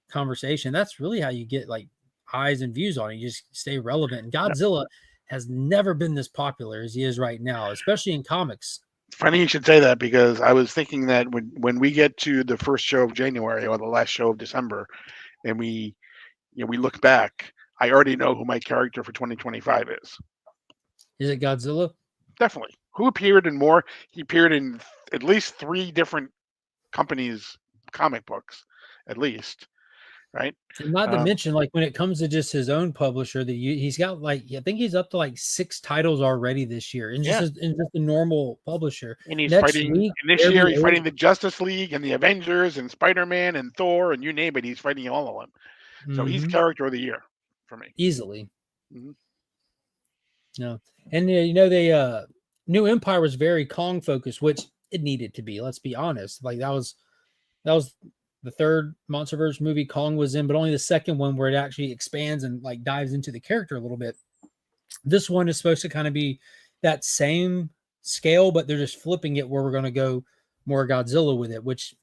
conversation. That's really how you get like eyes and views on it. You just stay relevant. And Godzilla has never been this popular as he is right now, especially in comics. Funny you should say that because I was thinking that when we get to the first show of January or the last show of December, and we look back, I already know who my character for 2025 is. Is it Godzilla? Definitely. Who appeared in more? He appeared in at least 3 different companies' comic books, at least, right? And not to mention, like when it comes to just his own publisher, he's got like I think he's up to like 6 titles already this year, and Yeah. in just a normal publisher. And he's Next fighting, week, and this year he's fighting the Justice League and the Avengers and Spider-Man and Thor and you name it, he's fighting all of them. So he's character of the year for me. Easily. Mm-hmm. No. And they New Empire was very Kong focused, which it needed to be. Let's be honest. Like that was the third Monsterverse movie Kong was in, but only the second one where it actually expands and like dives into the character a little bit. This one is supposed to kind of be that same scale, but they're just flipping it where we're going to go more Godzilla with it, which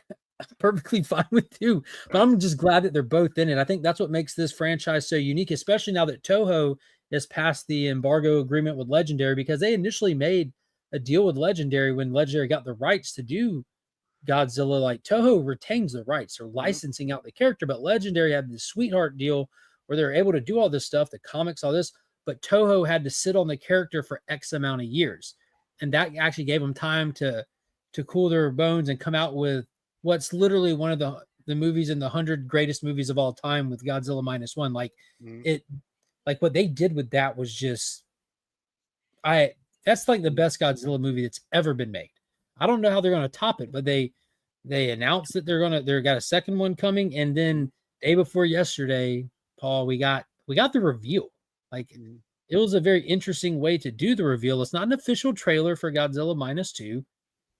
I'm perfectly fine with too. But I'm just glad that they're both in it. I think that's what makes this franchise so unique, especially now that Toho has passed the embargo agreement with Legendary, because they initially made a deal with Legendary when Legendary got the rights to do Godzilla. Like Toho retains the rights or licensing out the character, but Legendary had this sweetheart deal where they're able to do all this stuff, the comics, all this, but Toho had to sit on the character for X amount of years. And that actually gave them time to cool their bones and come out with what's literally one of the movies in the 100 greatest movies of all time with Godzilla minus one. Like like what they did with that was just, that's like the best Godzilla movie that's ever been made. I don't know how they're going to top it, but they announced that they're got a second one coming. And then day before yesterday, Paul, we got the reveal. Like it was a very interesting way to do the reveal. It's not an official trailer for Godzilla minus two.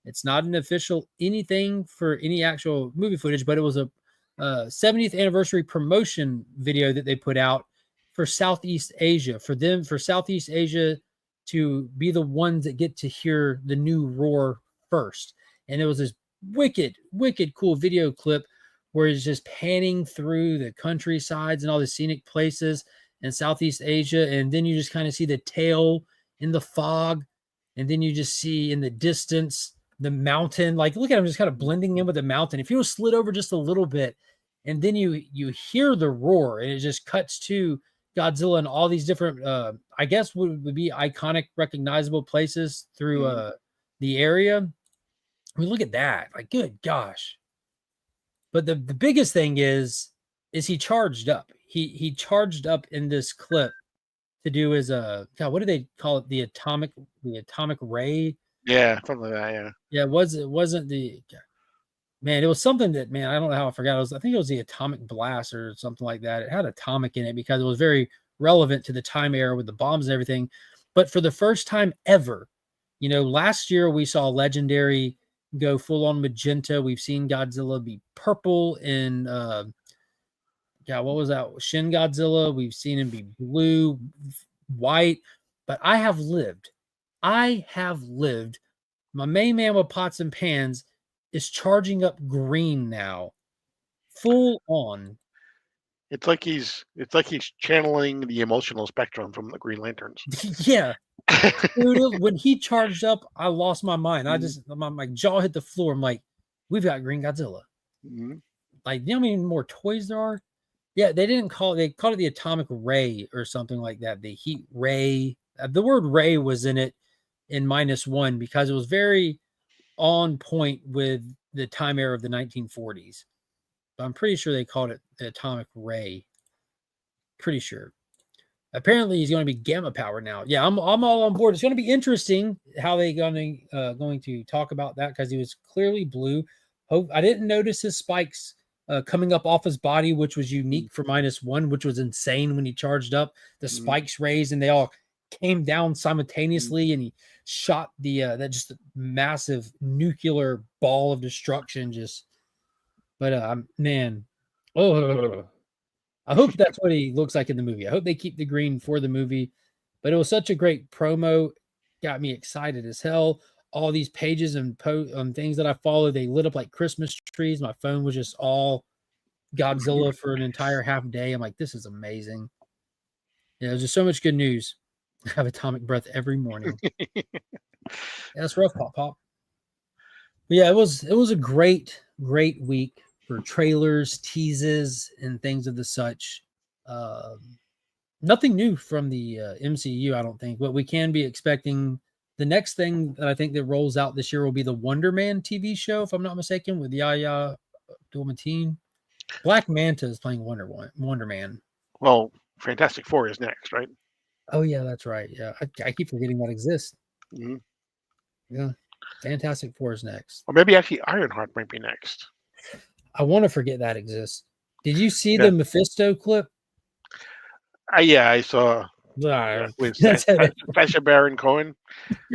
It's not an official anything for any actual movie footage, but it was a 70th anniversary promotion video that they put out for Southeast Asia, for Southeast Asia to be the ones that get to hear the new roar first. And it was this wicked cool video clip where it's just panning through the countrysides and all the scenic places in Southeast Asia. And then you just kind of see the tail in the fog. And then you just see in the distance the mountain. Like, look at him just kind of blending in with the mountain. If you slid over just a little bit, and then you hear the roar, and it just cuts to Godzilla and all these different, I guess would be iconic, recognizable places through the area. I mean, look at that. Like, good gosh. But the biggest thing is he charged up. He charged up in this clip to do his God, what do they call it? The atomic ray. Yeah, something like that. Yeah. Yeah, it wasn't the man. It was something that, man, I don't know how I forgot. I think it was the atomic blast or something like that. It had atomic in it because it was very relevant to the time era with the bombs and everything. But for the first time ever, last year we saw Legendary go full on magenta. We've seen Godzilla be purple in what was that? Shin Godzilla. We've seen him be blue, white. But I have lived. My main man with pots and pans is charging up green now, full on. It's like he's channeling the emotional spectrum from the Green Lanterns. Yeah. Dude, when he charged up, I lost my mind. My jaw hit the floor. I'm like, we've got Green Godzilla. Like, you know how many more toys there are? Yeah, they called it the atomic ray or something like that. The heat ray. The word ray was in it in -1 because it was very on point with the time era of the 1940s. But I'm pretty sure they called it the atomic ray. Pretty sure. Apparently, he's going to be gamma powered now. Yeah, I'm all on board. It's going to be interesting how they going to talk about that because he was clearly blue. I didn't notice his spikes coming up off his body, which was unique for -1, which was insane when he charged up. The spikes raised and they all came down simultaneously, and he shot the that just massive nuclear ball of destruction. But man, oh. I hope that's what he looks like in the movie. I hope they keep the green for the movie. But it was such a great promo. Got me excited as hell. All these pages and things that I follow, they lit up like Christmas trees. My phone was just all Godzilla for an entire half day. I'm like, this is amazing. Yeah, there's just so much good news. I have atomic breath every morning. Yeah, that's rough, Pop Pop. But yeah, it was a great week for trailers, teases, and things of the such. Nothing new from the MCU, I don't think. But we can be expecting the next thing that I think that rolls out this year will be the Wonder Man TV show, if I'm not mistaken, with Yahya Abdul-Mateen. Black Manta is playing Wonder Man. Well, Fantastic Four is next, right? Oh yeah, that's right. Yeah, I keep forgetting that exists. Mm-hmm. Yeah, Fantastic Four is next. Or maybe actually Ironheart might be next. I want to forget that exists. Did you see the Mephisto clip? Yeah, I saw. With Sacha Baron Cohen.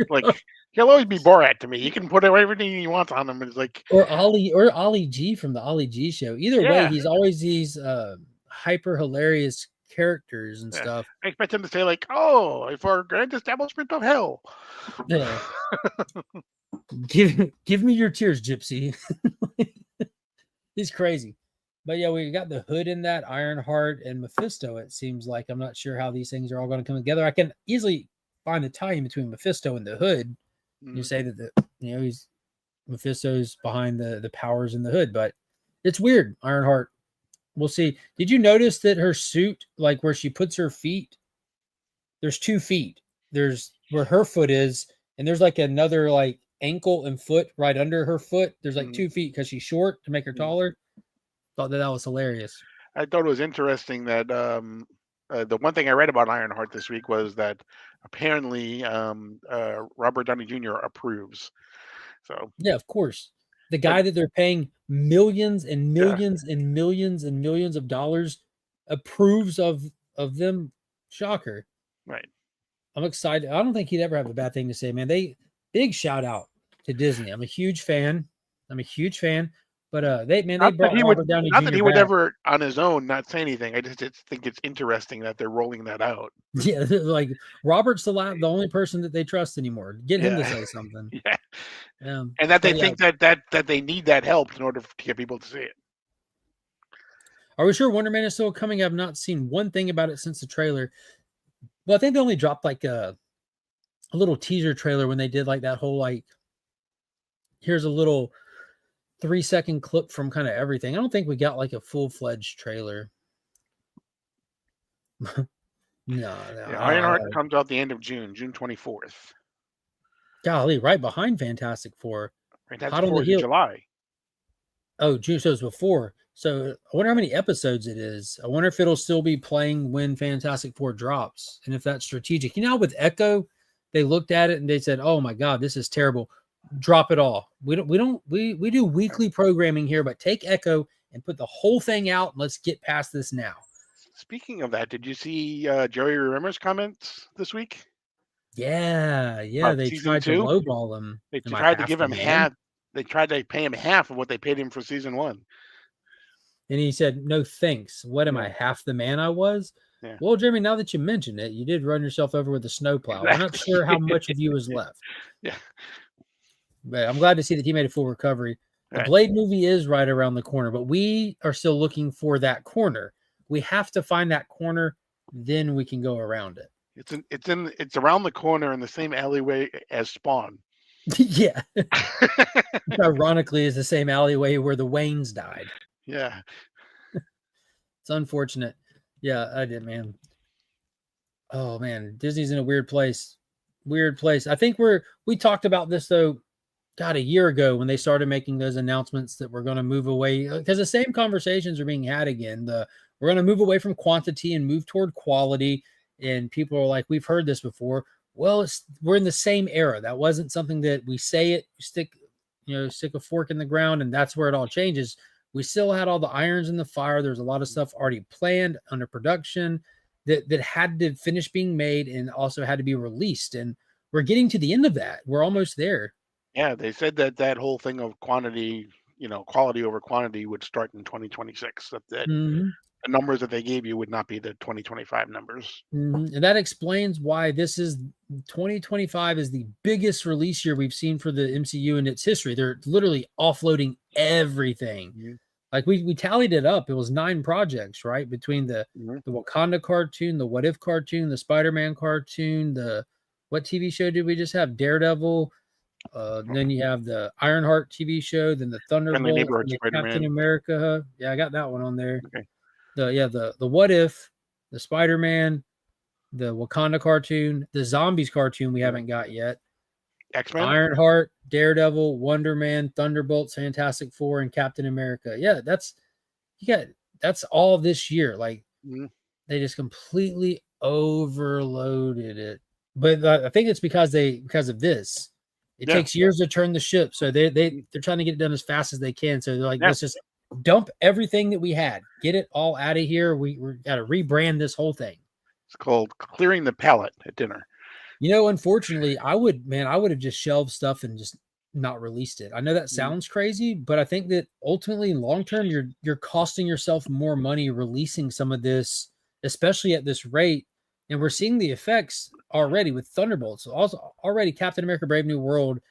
Like, he'll always be Borat to me. You can put everything you want on him. It's like or Ollie G from the Ollie G show. Either way, he's always these hyper hilarious characters and stuff. I expect him to say like, "Oh, for grand establishment of hell." Yeah. give me your tears, Gypsy. He's crazy. But yeah, we got the Hood in that, Ironheart and Mephisto. It seems like I'm not sure how these things are all going to come together. I can easily find the tie in between Mephisto and the Hood. You say that he's Mephisto's behind the powers in the Hood, but it's weird. Ironheart. We'll see. Did you notice that her suit, like where she puts her feet, there's 2 feet. There's where her foot is, and there's like another like ankle and foot right under her foot. There's like 2 feet because she's short to make her taller. Thought that was hilarious. I thought it was interesting that the one thing I read about Ironheart this week was that apparently Robert Downey Jr. approves. So yeah, of course, the guy that they're paying millions and millions and millions and millions of dollars approves of them. Shocker, right? I'm excited. I don't think he'd ever have a bad thing to say, man. Big shout out to Disney. I'm a huge fan. But they brought Robert Downey Jr. Not that he would ever on his own not say anything. I just think it's interesting that they're rolling that out. Yeah, like Robert's the only person that they trust anymore. Get him to say something. Yeah. And that they think that they need that help in order to get people to see it. Are we sure Wonder Man is still coming? I've not seen one thing about it since the trailer. Well, I think they only dropped like a little teaser trailer when they did like that whole like here's a little 3-second clip from kind of everything. I don't think we got like a full-fledged trailer. No. Ironheart comes out the end of June 24th. Golly, right behind Fantastic Four. Fantastic Four is in July. Oh, June, so it's before. So I wonder how many episodes it is. I wonder if it'll still be playing when Fantastic Four drops, and if that's strategic. With Echo, they looked at it and they said, "Oh my God, this is terrible. Drop it all. We do weekly programming here, but take Echo and put the whole thing out and let's get past this now." Speaking of that, did you see Joey Rimmer's comments this week? Yeah. They tried to lowball him. They tried to give him half. They tried to pay him half of what they paid him for season 1. And he said, "No thanks. What am I, half the man I was?" Yeah. Well, Jeremy, now that you mentioned it, you did run yourself over with a snowplow. I'm not sure how much of you is left. Yeah. But I'm glad to see that he made a full recovery. The Blade movie is right around the corner, but we are still looking for that corner. We have to find that corner, then we can go around it. It's around the corner in the same alleyway as Spawn. Yeah. Ironically, is the same alleyway where the Waynes died. Yeah. It's unfortunate. Yeah, I did, man. Oh man, Disney's in a weird place. I think we talked about this though, God, a year ago when they started making those announcements that we're going to move away, because the same conversations are being had again. We're going to move away from quantity and move toward quality. and people are like, we've heard this before. Well, we're in the same era. That wasn't something that we say it, stick a fork in the ground, and that's where it all changes. We still had all the irons in the fire. There's a lot of stuff already planned under production that had to finish being made and also had to be released. And we're getting to the end of that. We're almost there. Yeah, they said that whole thing of quantity, quality over quantity would start in 2026. That Mhm. the numbers that they gave you would not be the 2025 numbers. And that explains why this is 2025 is the biggest release year we've seen for the MCU in its history. They're literally offloading everything. Mhm. Like we tallied it up. It was 9 projects, right? Between Mhm. the Wakanda cartoon, the What If cartoon, the Spider-Man cartoon, the what TV show did we just have? Daredevil. Then you have the Ironheart TV show, then the Friendly Thunderbolts, Neighborhood and the Captain Spider-Man. America. Yeah, I got that one on there. Okay. The What If, the Spider-Man, the Wakanda cartoon, the Zombies cartoon we haven't got yet. X-Men. Ironheart, Daredevil, Wonder Man, Thunderbolts, Fantastic Four, and Captain America. Yeah, that's all this year. Like Mhm. they just completely overloaded it. But I think it's because of this. It Yeah. takes years to turn the ship, so Mhm. they're trying to get it done as fast as they can. So they're like, Yeah. let's just dump everything that we had, get it all out of here. We're got to rebrand this whole thing. It's called clearing the palate at dinner. Unfortunately, I would have just shelved stuff and just not released it. I know that Mhm. sounds crazy, but I think that ultimately long term you're costing yourself more money releasing some of this, especially at this rate. And we're seeing the effects already with Thunderbolts. Also already Captain America Brave New World,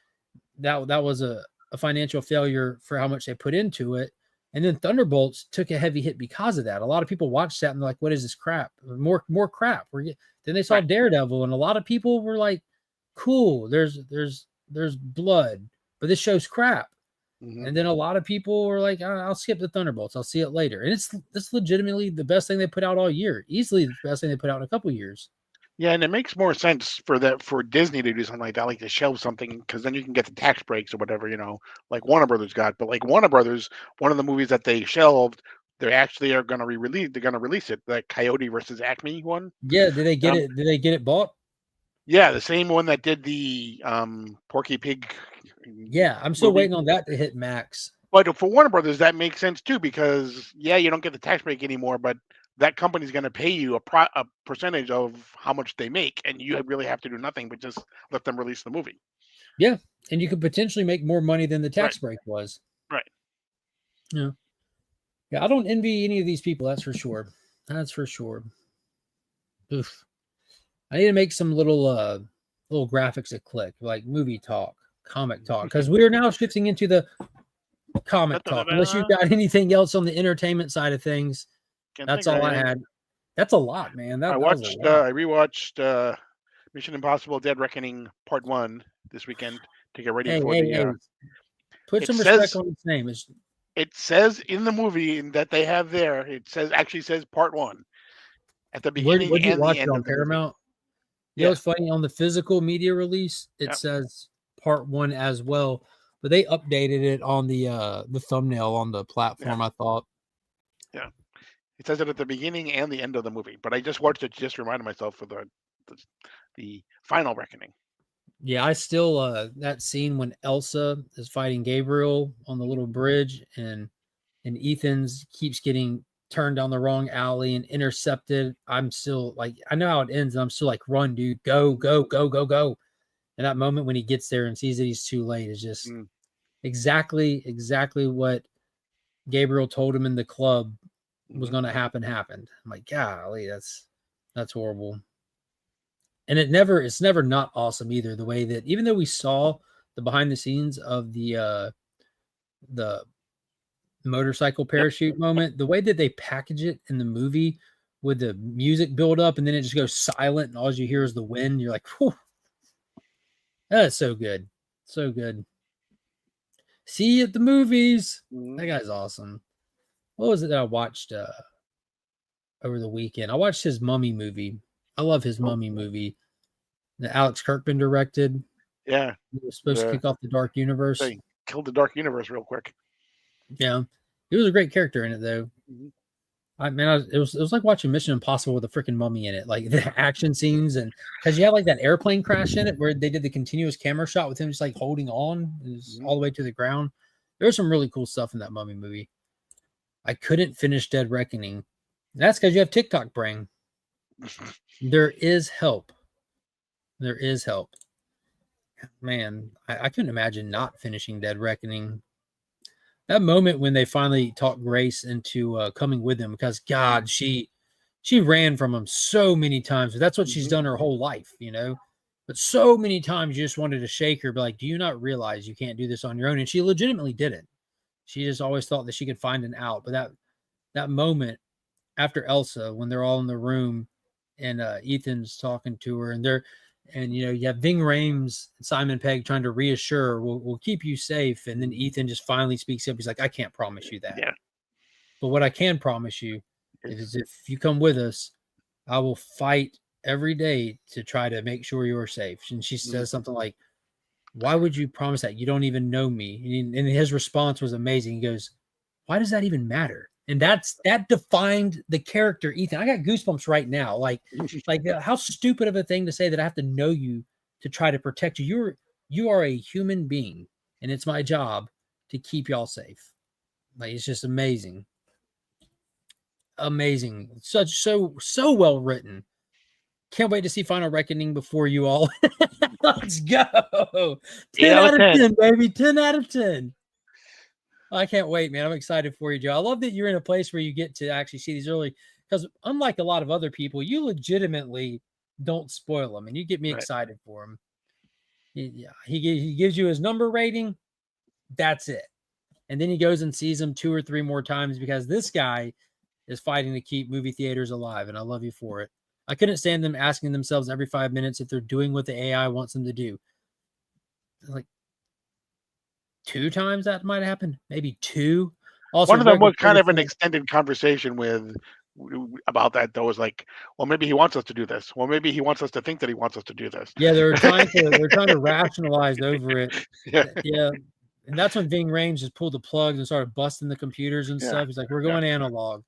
that was a financial failure for how much they put into it. And then Thunderbolts took a heavy hit because of that. A lot of people watched that and they're like, what is this crap? More crap. Then they saw Right. Daredevil, and a lot of people were like, cool, there's blood, but this show's crap. Mhm. And then a lot of people were like, I'll skip the Thunderbolts. I'll see it later. And it's legitimately the best thing they put out all year. Easily the best thing they put out in a couple years. Yeah, and it makes more sense for Disney to do something like that, like to shelve something, because then you can get the tax breaks or whatever, like Warner Brothers got. But like Warner Brothers, one of the movies that they shelved, they actually are going to re-release. They're going to release it, the Coyote versus Acme one. Yeah, did they get Um, it? Did they get it bought? yeah, the same one that did the Porky Pig Yeah, I'm still movie. waiting on that to hit Max. But for Warner Brothers, that makes sense too, because yeah, you don't get the tax break anymore, but that company's going to pay you a percentage of how much they make, and you really have to do nothing but just let them release the movie. Yeah, and you could potentially make more money than the Right, tax break was. right. Yeah. Yeah, I don't envy any of these people, that's for sure. That's for sure. Oof. I need to make some little graphics that click, like movie talk, comic talk, because we are now shifting into the comic talk. Unless you've Da-da-da-da. got anything else on the entertainment side of things, Can't that's think of all I anything. had. That's a lot, man. I That was a lot. rewatched Mission Impossible: Dead Reckoning Part One this weekend to get ready Hey, for hey, the. hey! Put It some respect says on his name. It's it says in the movie that they have there. It actually says Part One at the beginning where'd you and the watch it end on of the movie. Paramount? Yeah, It's funny on the physical media release, it yeah, says part 1 as well, but they updated it on the thumbnail on the yeah, platform, I thought. yeah. It says it at the beginning and the end of the movie. But I just watched it to just reminded myself of the, the final reckoning. Yeah, I still that scene when Elsa is fighting Gabriel on the little bridge and Ethan's keeps getting turned down the wrong alley and intercepted. I'm still like I know how it ends and I'm still like run dude, go go go go go. And that moment when he gets there and sees that he's too late is just Mm, exactly what Gabriel told him in the club was mhm. going to happen happened. I'm like, golly, that's horrible. And it's never not awesome either. The way that even though we saw the behind the scenes of the motorcycle Yep. parachute moment, the way that they package it in the movie with the music build up and then it just goes silent and all you hear is the wind, you're like, whew, that's so good, so good. See you at the movies. That Mhm. guy's awesome. What was it that I watched over the weekend? I watched his Mummy movie. I love his Oh, Mummy movie that Alex Kirkman directed. yeah. It was supposed to The kick off the Dark Universe. they killed the Dark Universe real quick. Yeah, he was a great character in it though. Mhm. it was like watching Mission Impossible with a freaking mummy in it, like the action scenes, and because you have like that airplane crash in it where they did the continuous camera shot with him just like holding on all the way to the ground. There's some really cool stuff in that mummy movie. I couldn't finish Dead Reckoning. That's because you have TikTok brain. There is help. There is help. Man, I couldn't imagine not finishing Dead Reckoning. That moment when they finally talked Grace into coming with him, because God, she ran from him so many times. That's what she's done her whole life, you know. But so many times you just wanted to shake her, be like, "Do you not realize you can't do this on your own?" And she legitimately didn't. She just always thought that she could find an out. But that moment after Elsa, when they're all in the room and Ethan's talking to her, and you know, you have Ving Rhames and Simon Pegg trying to reassure her, we'll keep you safe. And then Ethan just finally speaks up. He's like, I can't promise you that. Yeah. But what I can promise you is if you come with us, I will fight every day to try to make sure you're safe. And she says something like, why would you promise that? You don't even know me. And his response was amazing. He goes, why does that even matter? And that defined the character Ethan. I got goosebumps right now. Like how stupid of a thing to say that I have to know you to try to protect you. You are a human being, and it's my job to keep y'all safe. Like, it's just amazing. Amazing. So well written. Can't wait to see Final Reckoning before you all. Let's go. 10 out of 10, baby. 10 out of 10. I can't wait, man. I'm excited for you, Joe. I love that you're in a place where you get to actually see these early, because unlike a lot of other people, you legitimately don't spoil them, and you get me excited for them. He gives you his number rating. That's it. And then he goes and sees them 2 or 3 more times, because this guy is fighting to keep movie theaters alive, and I love you for it. I couldn't stand them asking themselves every 5 minutes if they're doing what the AI wants them to do. Like, 2 times that might happen, maybe 2. Also, one of them was kind of an extended conversation about that, though, was like, well, maybe he wants us to do this. Well, maybe he wants us to think that he wants us to do this. Yeah, they're trying to rationalize over it. Yeah. And that's when Ving Rhames just pulled the plugs and started busting the computers and stuff. He's like, we're going analog.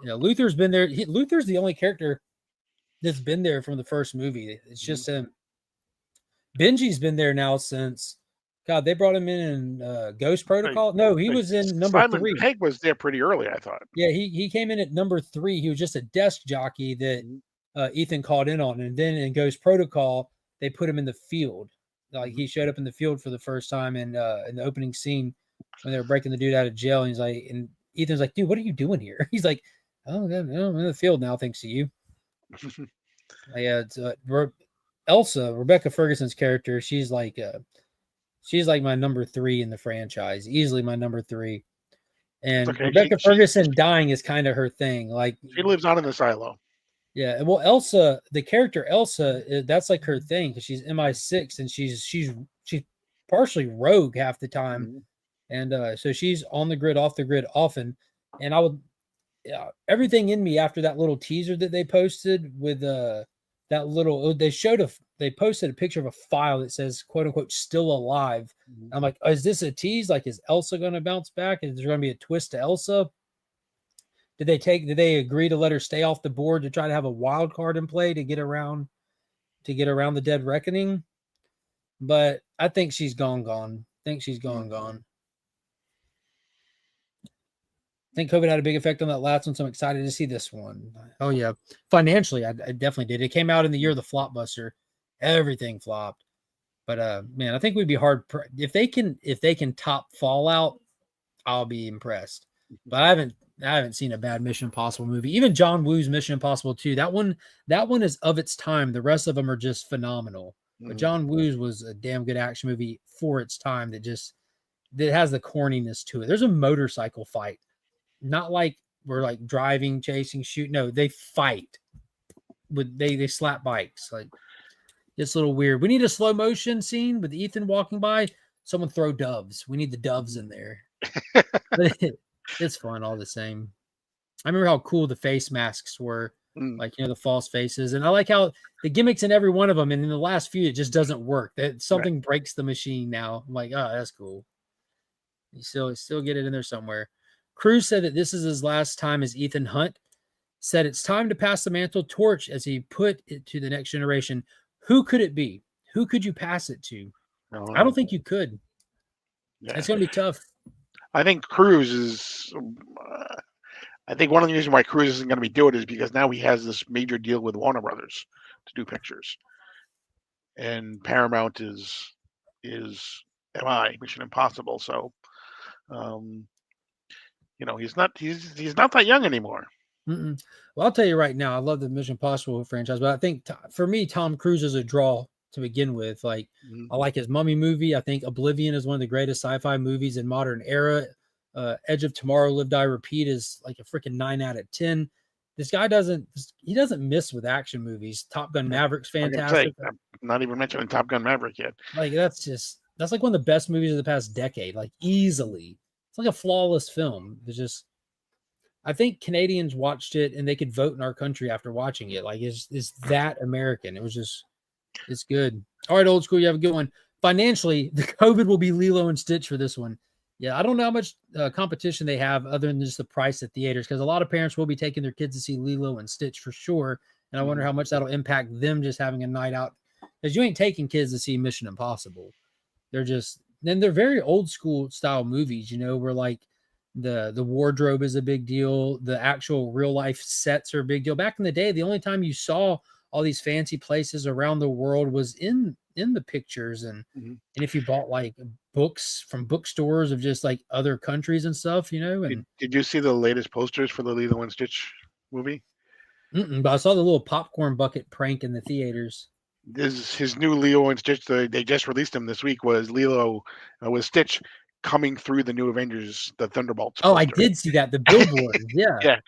You know, Luther's been there. Luther's the only character that's been there from the first movie. It's just him. Benji's been there now since, God, they brought him in Ghost Protocol. No, he was in number Simon 3. Pegg was there pretty early, I thought. Yeah, he came in at number 3. He was just a desk jockey that Ethan called in on. And then in Ghost Protocol, they put him in the field. Like, he showed up in the field for the first time in the opening scene when they were breaking the dude out of jail. And he's like, and Ethan's like, dude, what are you doing here? He's like, oh, I'm in the field now, thanks to you. Yeah, it's Elsa, Rebecca Ferguson's character. She's like my number 3 in the franchise, easily my number 3. And Rebecca Ferguson dying is kind of her thing. Like, she lives on in the silo. Yeah, well, Elsa, the character Elsa, that's like her thing, because she's MI6 and she's partially rogue half the time, and so she's on the grid, off the grid often. And I would everything in me after that little teaser that they posted with that little they posted a picture of a file that says quote unquote still alive. I'm like, oh, is this a tease? Like, is Elsa going to bounce back? Is there going to be a twist to Elsa? Did they agree to let her stay off the board to try to have a wild card in play to get around the Dead Reckoning? But I think she's gone. I think she's gone. I think COVID had a big effect on that last one, so I'm excited to see this one. Oh yeah, financially, I definitely did. It came out in the year of the Flopbuster. Everything flopped. But man, I think we'd be hard if they can top Fallout. I'll be impressed. But I haven't seen a bad Mission Impossible movie. Even John Woo's Mission Impossible 2. That one is of its time. The rest of them are just phenomenal. But John Woo's was a damn good action movie for its time that has the corniness to it. There's a motorcycle fight. Not like we're like driving, chasing, shooting. No, they fight. They slap bikes. Like, it's a little weird. We need a slow motion scene with Ethan walking by. Someone throw doves. We need the doves in there. It's fun all the same. I remember how cool the face masks were, like, the false faces. And I like how the gimmicks in every one of them, and in the last few, it just doesn't work. That something breaks the machine now. I'm like, oh, that's cool. You still get it in there somewhere. Cruz said that this is his last time as Ethan Hunt. Said it's time to pass the mantle torch as he put it to the next generation. Who could it be? Who could you pass it to? I don't think you could. Yeah. It's going to be tough. I think Cruz is. I think one of the reasons why Cruz isn't going to be doing it is because now he has this major deal with Warner Brothers to do pictures, and Paramount is MI Mission Impossible. So, he's not that young anymore. Mm-mm. Well, I'll tell you right now, I love the Mission Impossible franchise, but I think for me, Tom Cruise is a draw to begin with. Like, I like his Mummy movie. I think Oblivion is one of the greatest sci-fi movies in modern era. Edge of Tomorrow, Live, Die, Repeat is like a freaking 9 out of 10. This guy doesn't miss with action movies. Top Gun Maverick's fantastic. I'm not even mentioning Top Gun Maverick yet. Like that's like one of the best movies of the past decade. Like easily, it's like a flawless film. It's just, I think Canadians watched it and they could vote in our country after watching it. Like it's that American. It was just, it's good. All right, old school, you have a good one. Financially, the COVID will be Lilo and Stitch for this one. Yeah, I don't know how much competition they have other than just the price at theaters, because a lot of parents will be taking their kids to see Lilo and Stitch for sure. And I wonder how much that'll impact them just having a night out, because you ain't taking kids to see Mission Impossible. They're very old school style movies, where like the wardrobe is a big deal. The actual real life sets are a big deal. Back in the day, the only time you saw all these fancy places around the world was in the pictures, and if you bought like books from bookstores of just like other countries and stuff, and did you see the latest posters for the Lilo and Stitch movie? But I saw the little popcorn bucket prank in the theaters. This is his new Lilo and Stitch. They just released him this week. Was Lilo with Stitch coming through the new Avengers, the Thunderbolts? Oh, poster. I did see that, the billboard. Yeah.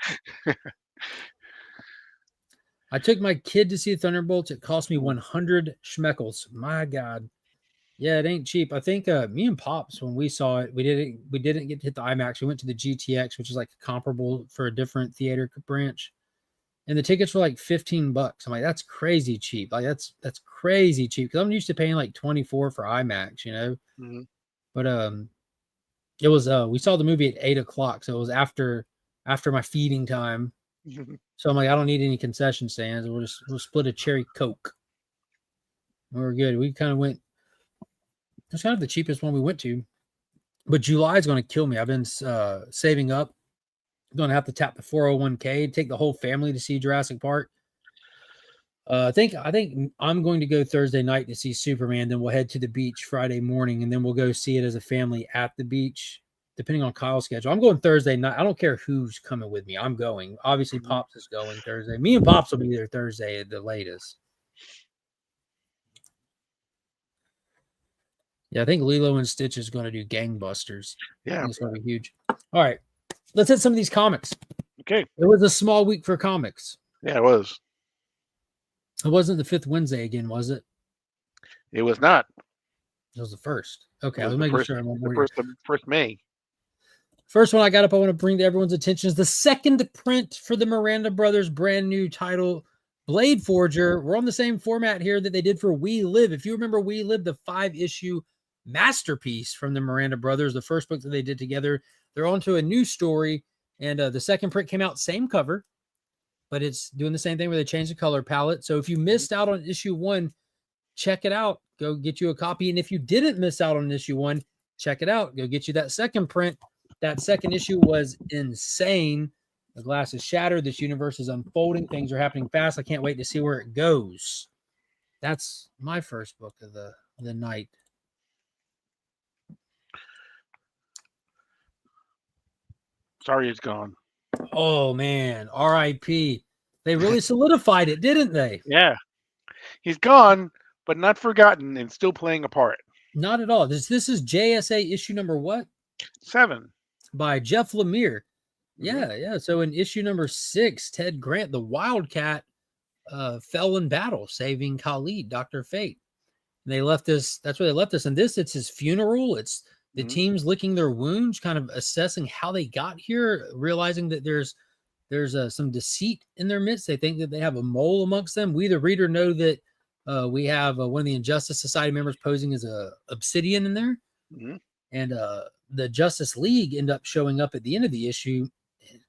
I took my kid to see Thunderbolts. It cost me 100 schmeckles. My God. Yeah, it ain't cheap. I think me and Pops, when we saw it, we didn't get to hit the IMAX. We went to the GTX, which is like comparable for a different theater branch. And the tickets were like $15. I'm like, that's crazy cheap. Like that's crazy cheap, because I'm used to paying like $24 for IMAX, But it was we saw the movie at 8:00, so it was after my feeding time. So I'm like, I don't need any concession stands. We'll split a cherry Coke. And we're good. We kind of went. It's kind of the cheapest one we went to, but July is going to kill me. I've been saving up. I'm going to have to tap the 401k, take the whole family to see Jurassic Park. I think I'm going to go Thursday night to see Superman. Then we'll head to the beach Friday morning, and then we'll go see it as a family at the beach, depending on Kyle's schedule. I'm going Thursday night. I don't care who's coming with me. I'm going. Obviously, Pops is going Thursday. Me and Pops will be there Thursday at the latest. Yeah, I think Lilo and Stitch is going to do gangbusters. Yeah. It's going to be huge. All right. Let's hit some of these comics. Okay. It was a small week for comics. Yeah, it was. It wasn't the fifth Wednesday again, was it? It was not. It was the first. Okay, I was making sure. The first May. First one I got up, I want to bring to everyone's attention is the second print for the Miranda Brothers brand new title, Blade Forger. We're on the same format here that they did for We Live. If you remember We Live, the 5-issue masterpiece from the Miranda Brothers, the first book that they did together, they're on to a new story, and the second print came out, same cover, but it's doing the same thing where they changed the color palette. So if you missed out on issue 1, check it out. Go get you a copy. And if you didn't miss out on issue 1, check it out. Go get you that second print. That second issue was insane. The glass is shattered. This universe is unfolding. Things are happening fast. I can't wait to see where it goes. That's my first book of the night. Sorry, it's gone. Oh, man. R.I.P. They really solidified it, didn't they? Yeah. He's gone, but not forgotten and still playing a part. Not at all. This is JSA issue number what? 7. By Jeff Lemire. Yeah. So in issue number 6, Ted Grant, the Wildcat, fell in battle, saving Khalid, Dr. Fate. And they left this. That's where they left us. And this, it's his funeral. It's the team's licking their wounds, kind of assessing how they got here, realizing that there's some deceit in their midst. They think that they have a mole amongst them. We, the reader, know that we have one of the Injustice Society members posing as a obsidian in there. And the Justice League end up showing up at the end of the issue,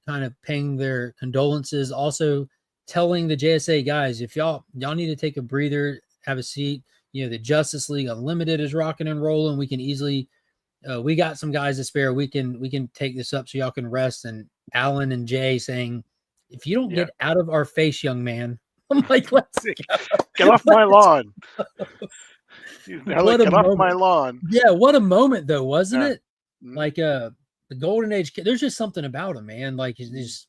kind of paying their condolences, also telling the JSA guys, if y'all need to take a breather, have a seat. The Justice League Unlimited is rocking and rolling. We can easily, we got some guys to spare. We can take this up so y'all can rest. And Alan and Jay saying, if you don't get out of our face, young man, I'm like, let's go. Get off my lawn. What a get off moment. my lawn. Yeah, what a moment though, wasn't it? Like the Golden Age, there's just something about them, man. Like you just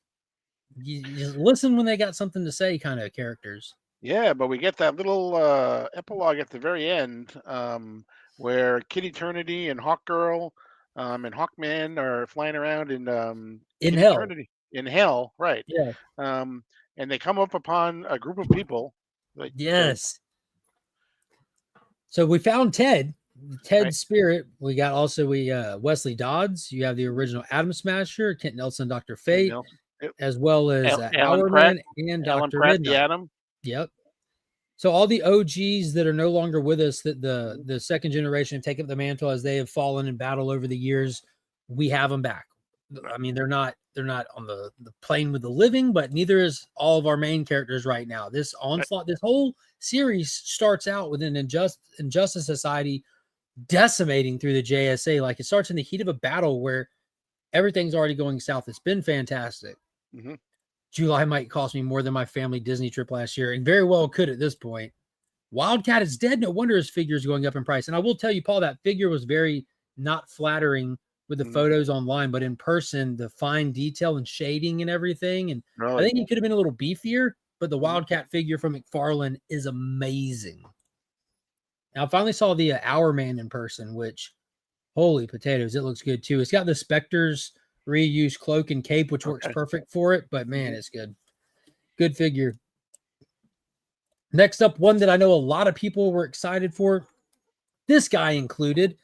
listen when they got something to say, kind of characters. Yeah, but we get that little epilogue at the very end, where Kid Eternity and Hawkgirl and Hawkman are flying around in In Kid hell. Eternity in hell, right? Yeah. And they come up upon a group of people. Yes. So we found Ted's right. Spirit. We got also Wesley Dodds. You have the original Atom Smasher, Kent Nelson, Dr. Fate, as well as Hourman and Dr. Midnight. The Atom. Yep. So all the OGs that are no longer with us, that the second generation have taken up the mantle as they have fallen in battle over the years, we have them back. I mean, they're not on the plane with the living, but neither is all of our main characters right now. This onslaught, this whole series starts out with an Injustice Society decimating through the JSA. Like it starts in the heat of a battle where everything's already going south. It's been fantastic. Mm-hmm. July might cost me more than my family Disney trip last year, and very well could at this point. Wildcat is dead. No wonder his figure is going up in price. And I will tell you, Paul, that figure was very not flattering with the photos online, but in person, the fine detail and shading and everything. And I think he could have been a little beefier, but the Wildcat figure from McFarlane is amazing. Now, I finally saw the Hourman in person, which, holy potatoes, it looks good too. It's got the Spectre's reused cloak and cape, which works perfect for it, but man, it's good. Good figure. Next up, one that I know a lot of people were excited for, this guy included.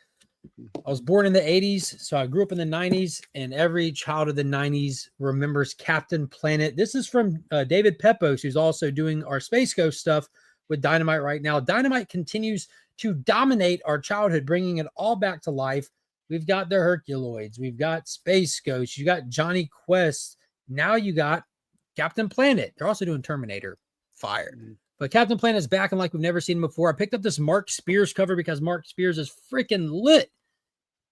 I was born in the 80s, so I grew up in the 90s, and every child of the 90s remembers Captain Planet. This is from David Pepos, who's also doing our Space Ghost stuff with Dynamite right now. Dynamite continues to dominate our childhood, bringing it all back to life. We've got the Herculoids. We've got Space Ghost. You got Johnny Quest. Now you got Captain Planet. They're also doing Terminator. Fire. But Captain Planet is back and like we've never seen him before. I picked up this Mark Spears cover because Mark Spears is freaking lit.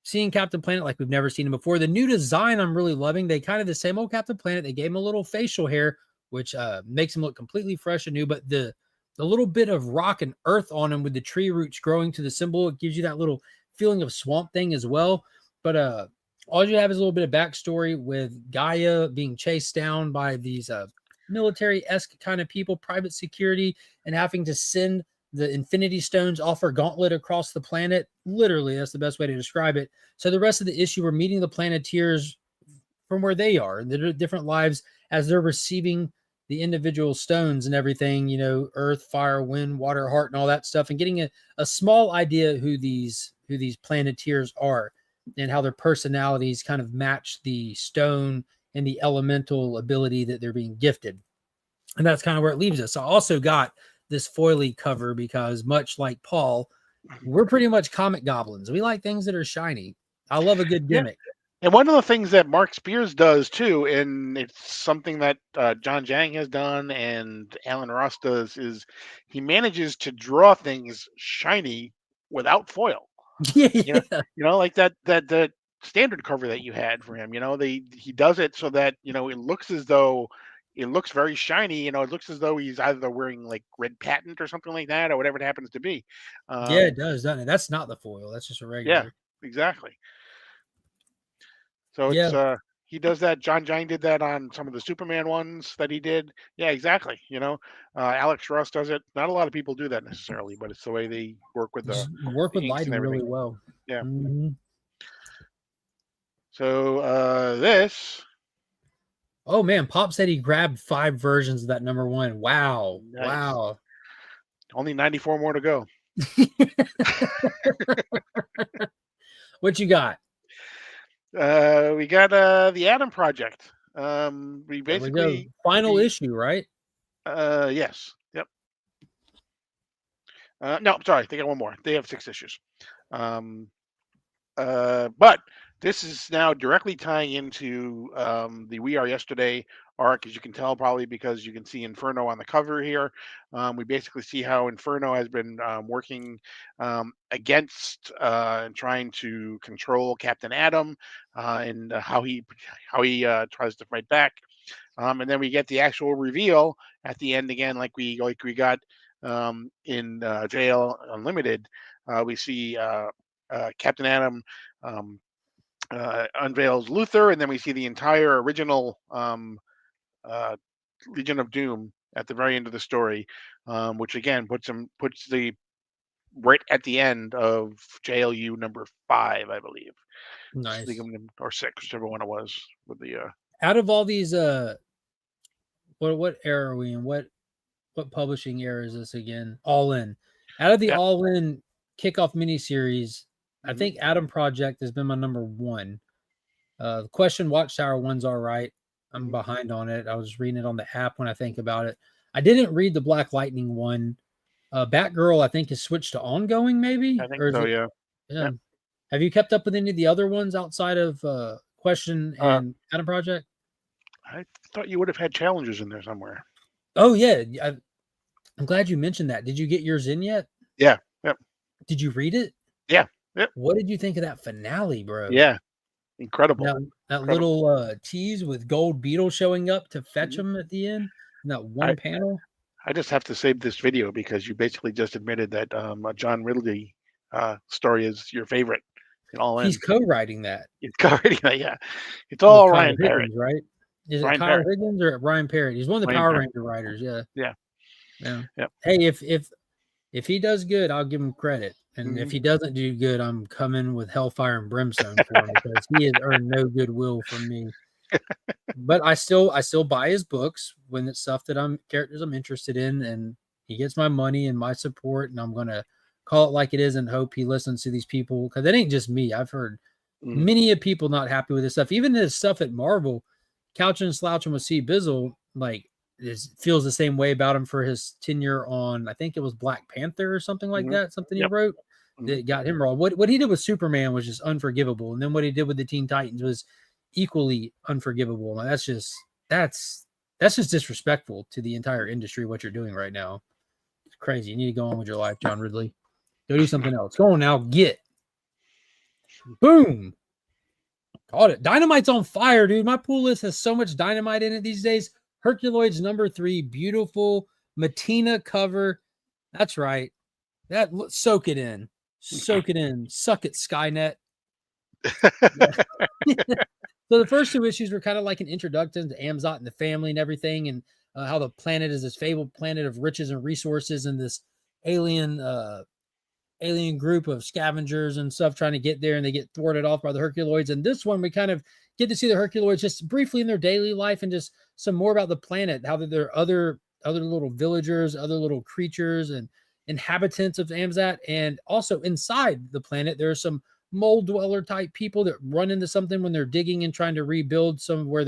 Seeing Captain Planet like we've never seen him before. The new design I'm really loving. They kind of the same old Captain Planet. They gave him a little facial hair, which makes him look completely fresh and new. But the little bit of rock and earth on him with the tree roots growing to the symbol, it gives you that little feeling of Swamp Thing as well. But all you have is a little bit of backstory with Gaia being chased down by these military-esque kind of people, private security, and having to send the Infinity Stones off her gauntlet across the planet. Literally, that's the best way to describe it. So the rest of the issue, we're meeting the Planeteers from where they are, in their different lives as they're receiving the individual stones and everything, earth, fire, wind, water, heart, and all that stuff, and getting a small idea who these Planeteers are and how their personalities kind of match the stone and the elemental ability that they're being gifted. And that's kind of where it leaves us. I also got this foily cover because much like Paul, we're pretty much comic goblins. We like things that are shiny. I love a good gimmick. Yeah. And one of the things that Mark Spears does too, and it's something that John Jang has done and Alan Ross does, is he manages to draw things shiny without foil. Yeah. Like that standard cover that you had for him. He does it so that it looks as though it looks very shiny. It looks as though he's either wearing like red patent or something like that, or whatever it happens to be. Yeah, it does, doesn't it? That's not the foil. That's just a regular. Yeah, exactly. So it's he does that. John Jang did that on some of the Superman ones that he did. Yeah, exactly. Alex Ross does it. Not a lot of people do that necessarily, but it's the way they work with the lighting really well. Yeah. Mm-hmm. So this. Oh man, Pop said he grabbed 5 versions of that number 1. Wow. Nice. Wow. Only 94 more to go. What you got? We got the Atom Project. We basically final issue, right? Yes. Yep. No, sorry, they got one more. They have 6 issues. But This is now directly tying into the We Are Yesterday arc, as you can tell, probably because you can see Inferno on the cover here. We basically see how Inferno has been working against and trying to control Captain Atom, and how he tries to fight back. And then we get the actual reveal at the end again, like we got in JL Unlimited. We see Captain Atom. Um, unveils Luther, and then we see the entire original uh, Legion of Doom at the very end of the story, which again puts the right at the end of JLU number 5, I believe. Nice. Or 6, whichever one it was with the. Out of all these, what era are we in? What publishing era is this again? All In. Out of the Yeah. All In kickoff miniseries, I Mhm. think Atom Project has been my number one. The Question Watchtower one's all right. I'm Mhm. behind on it. I was reading it on the app when I think about it. I didn't read the Black Lightning one. Batgirl, I think, is switched to ongoing, maybe, I think or is so. it? Yeah. Yeah. Yeah. Have you kept up with any of the other ones outside of Question Uh, and Atom Project? I thought you would have had challenges in there somewhere. Oh yeah, I'm glad you mentioned that. Did you get yours in yet? Yeah. Yep. Did you read it? Yeah. Yep. What did you think of that finale, bro? Yeah. Incredible. That Incredible. little tease with Gold Beetle showing up to fetch Mhm. him at the end in that I one panel. I just have to save this video because you basically just admitted that John Ridley story is your favorite in All He's In. co-writing that It's already, yeah, it's with all Kyle Ryan Parrott. Higgins, right? Is it Ryan Kyle Parrott. Higgins or Ryan Parrott? He's one of the Ryan Power Parrott. Ranger writers. Yeah, Yeah. yeah. Yep. Hey, if he does good, I'll give him credit, and if Mhm. he doesn't do good, I'm coming with hellfire and brimstone for him because he has earned no goodwill from me. But I still buy his books when it's stuff that I'm characters I'm interested in, and he gets my money and my support, and I'm gonna call it like it is and hope he listens to these people because it ain't just me. I've heard Mhm. many of people not happy with this stuff. Even this stuff at Marvel, couching and slouching with C Bizzle, like feels the same way about him for his tenure on I think it was Black Panther or something like Mhm. that, something he Yep. wrote Mhm. that got him wrong. What he did with Superman was just unforgivable, and then what he did with the Teen Titans was equally unforgivable. Like, that's that's just disrespectful to the entire industry. What you're doing right now, it's crazy. You need to go on with your life, John Ridley. Go do something else. Go on now. Get boom. Caught it. Dynamite's on fire, dude. My pool list has so much dynamite in it these days. Herculoids number 3, beautiful Matina cover. That's right. Soak it in. Soak it in. Suck it, Skynet. Yeah. So the first 2 issues were kind of like an introduction to Amzot and the family and everything, and how the planet is this fabled planet of riches and resources, and this alien alien group of scavengers and stuff trying to get there, and they get thwarted off by the Herculoids. And this one, we kind of get to see the Herculoids just briefly in their daily life and just some more about the planet, how there are other little villagers, other little creatures and inhabitants of Amzat, and also inside the planet there are some mold dweller type people that run into something when they're digging and trying to rebuild some where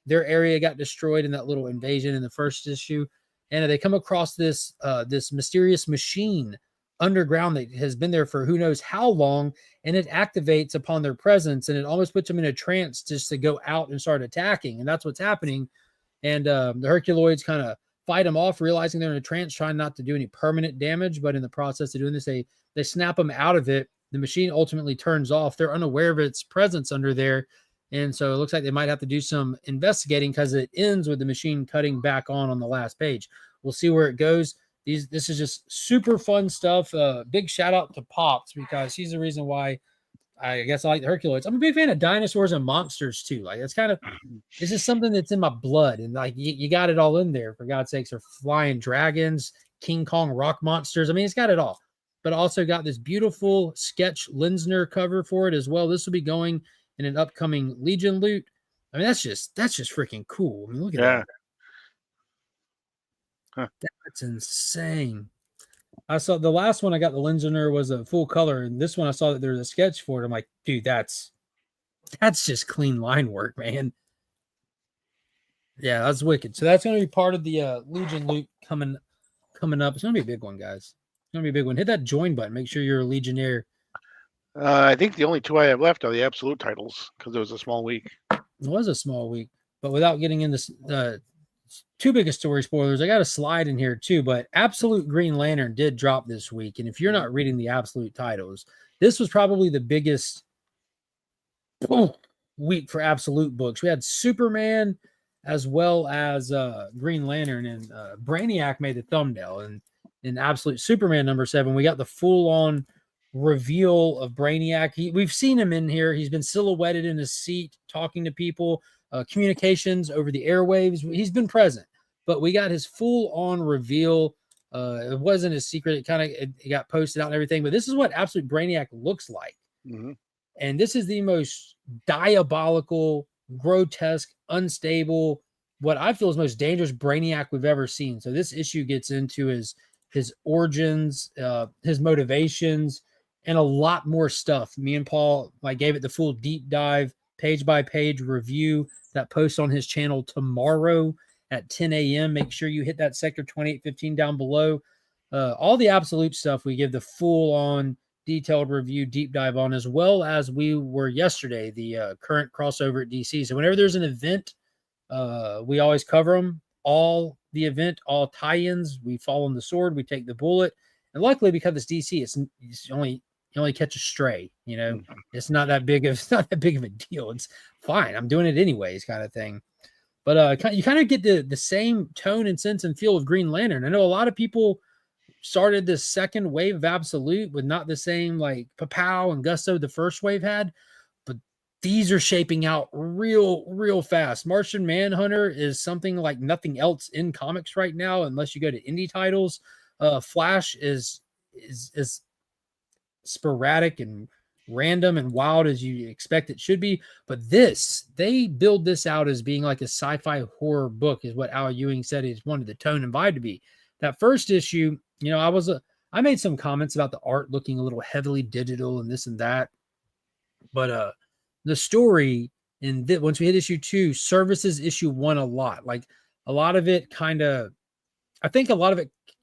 their area got destroyed in that little invasion in the first issue. And they come across this mysterious machine underground that has been there for who knows how long, and it activates upon their presence, and it almost puts them in a trance just to go out and start attacking. And that's what's happening. And the Herculoids kind of fight them off, realizing they're in a trance, trying not to do any permanent damage. But in the process of doing this, they snap them out of it. The machine ultimately turns off. They're unaware of its presence under there. And so it looks like they might have to do some investigating because it ends with the machine cutting back on the last page. We'll see where it goes. This is just super fun stuff. Big shout out to Pops because he's the reason why I guess I like the Herculoids. I'm a big fan of dinosaurs and monsters too. Like it's kind of this is something that's in my blood, and like you got it all in there for God's sakes. Or flying dragons, King Kong rock monsters. I mean, it's got it all. But also got this beautiful sketch Linsner cover for it as well. This will be going in an upcoming Legion loot. I mean, that's just freaking cool. I mean, look at Yeah. that. Huh. That's insane. I saw the last one I got the Linsner was a full color, and this one I saw that there's a sketch for it. I'm like, dude, that's just clean line work, man. Yeah, that's wicked. So that's gonna be part of the Legion loot coming up. It's gonna be a big one, guys. It's gonna be a big one. Hit that join button. Make sure you're a Legionnaire. I think the only two I have left are the absolute titles because it was a small week. It was a small week, but without getting into too big of story spoilers, I got a slide in here too. But Absolute Green Lantern did drop this week, and if you're not reading the absolute titles, this was probably the biggest week for absolute books. We had Superman as well as Green Lantern, and Brainiac made the thumbnail. And in Absolute Superman #7, we got the full-on reveal of Brainiac. We've seen him in here. He's been silhouetted in his seat talking to people, communications over the airwaves. He's been present, but we got his full-on reveal. It wasn't a secret. It got posted out and everything, but this is what Absolute Brainiac looks like. Mm-hmm. And this is the most diabolical, grotesque, unstable, what I feel is most dangerous Brainiac we've ever seen. So this issue gets into his origins, his motivations, and a lot more stuff. Me and Paul gave it the full deep dive, page by page review that posts on his channel tomorrow at 10 a.m. Make sure you hit that sector 2815 down below. All the absolute stuff we give the full on detailed review, deep dive on, as well as we were yesterday, the current crossover at DC. So whenever there's an event, we always cover them. All the event, all tie-ins, we fall on the sword, we take the bullet. And luckily, because it's DC, it's you only catch a stray. It's not that big of a deal. It's fine. I'm doing it anyways, kind of thing. But you kind of get the same tone and sense and feel of Green Lantern. I know a lot of people started this second wave of absolute with not the same pow and gusto the first wave had, but these are shaping out real fast. Martian Manhunter is something like nothing else in comics right now, unless you go to indie titles. Flash is sporadic and random and wild as you expect it should be, but they build this out as being like a sci-fi horror book, is what Al Ewing said he wanted the tone and vibe to be. That first issue, I made some comments about the art looking a little heavily digital and this and that, but the story once we hit issue 2 services issue 1 a lot. A lot of it kind of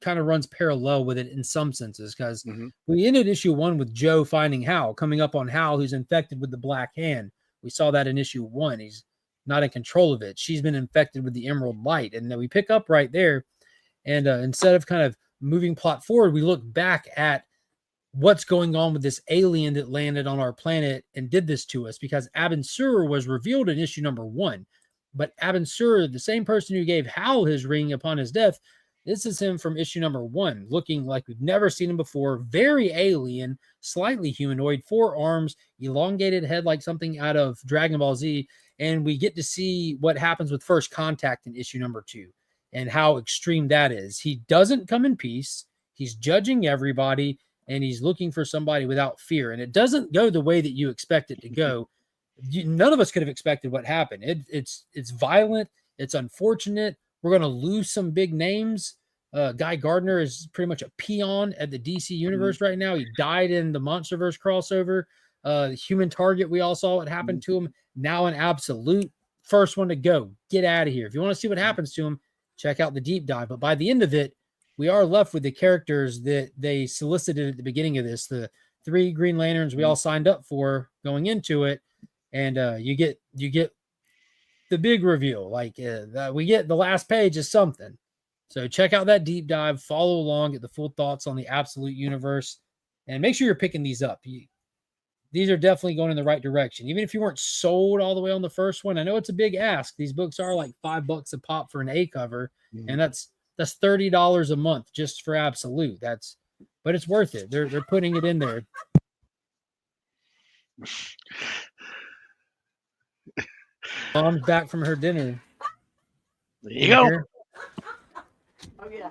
runs parallel with it in some senses, because we ended issue 1 with Joe finding Hal, coming up on Hal, who's infected with the Black Hand. We saw that in issue 1. He's not in control of it. She's been infected with the Emerald Light, and then we pick up right there. And instead of kind of moving plot forward, we look back at what's going on with this alien that landed on our planet and did this to us, because Abin Sur was revealed in issue #1. But Abin Sur, the same person who gave Hal his ring upon his death, this is him from issue #1, looking like we've never seen him before. Very alien, slightly humanoid, 4 arms, elongated head like something out of Dragon Ball Z. And we get to see what happens with First Contact in issue #2 and how extreme that is. He doesn't come in peace. He's judging everybody, and he's looking for somebody without fear. And it doesn't go the way that you expect it to go. None of us could have expected what happened. It's violent. It's unfortunate. We're going to lose some big names. Guy Gardner is pretty much a peon at the DC universe right now. He died in the Monsterverse crossover. Human Target, we all saw what happened to him. Now an absolute first one to go. Get out of here. If you want to see what happens to him, check out the deep dive. But by the end of it, we are left with the characters that they solicited at the beginning of this, the 3 Green Lanterns we all signed up for going into it. And you get the big reveal. We get the last page is something. So check out that deep dive, follow along, get the full thoughts on the absolute universe, and make sure you're picking these up. These are definitely going in the right direction. Even if you weren't sold all the way on the first one, I know it's a big ask. These books are like $5 a pop for an A cover, and that's $30 a month just for absolute. But it's worth it. They're putting it in there. Mom's back from her dinner. There you go. Oh yeah.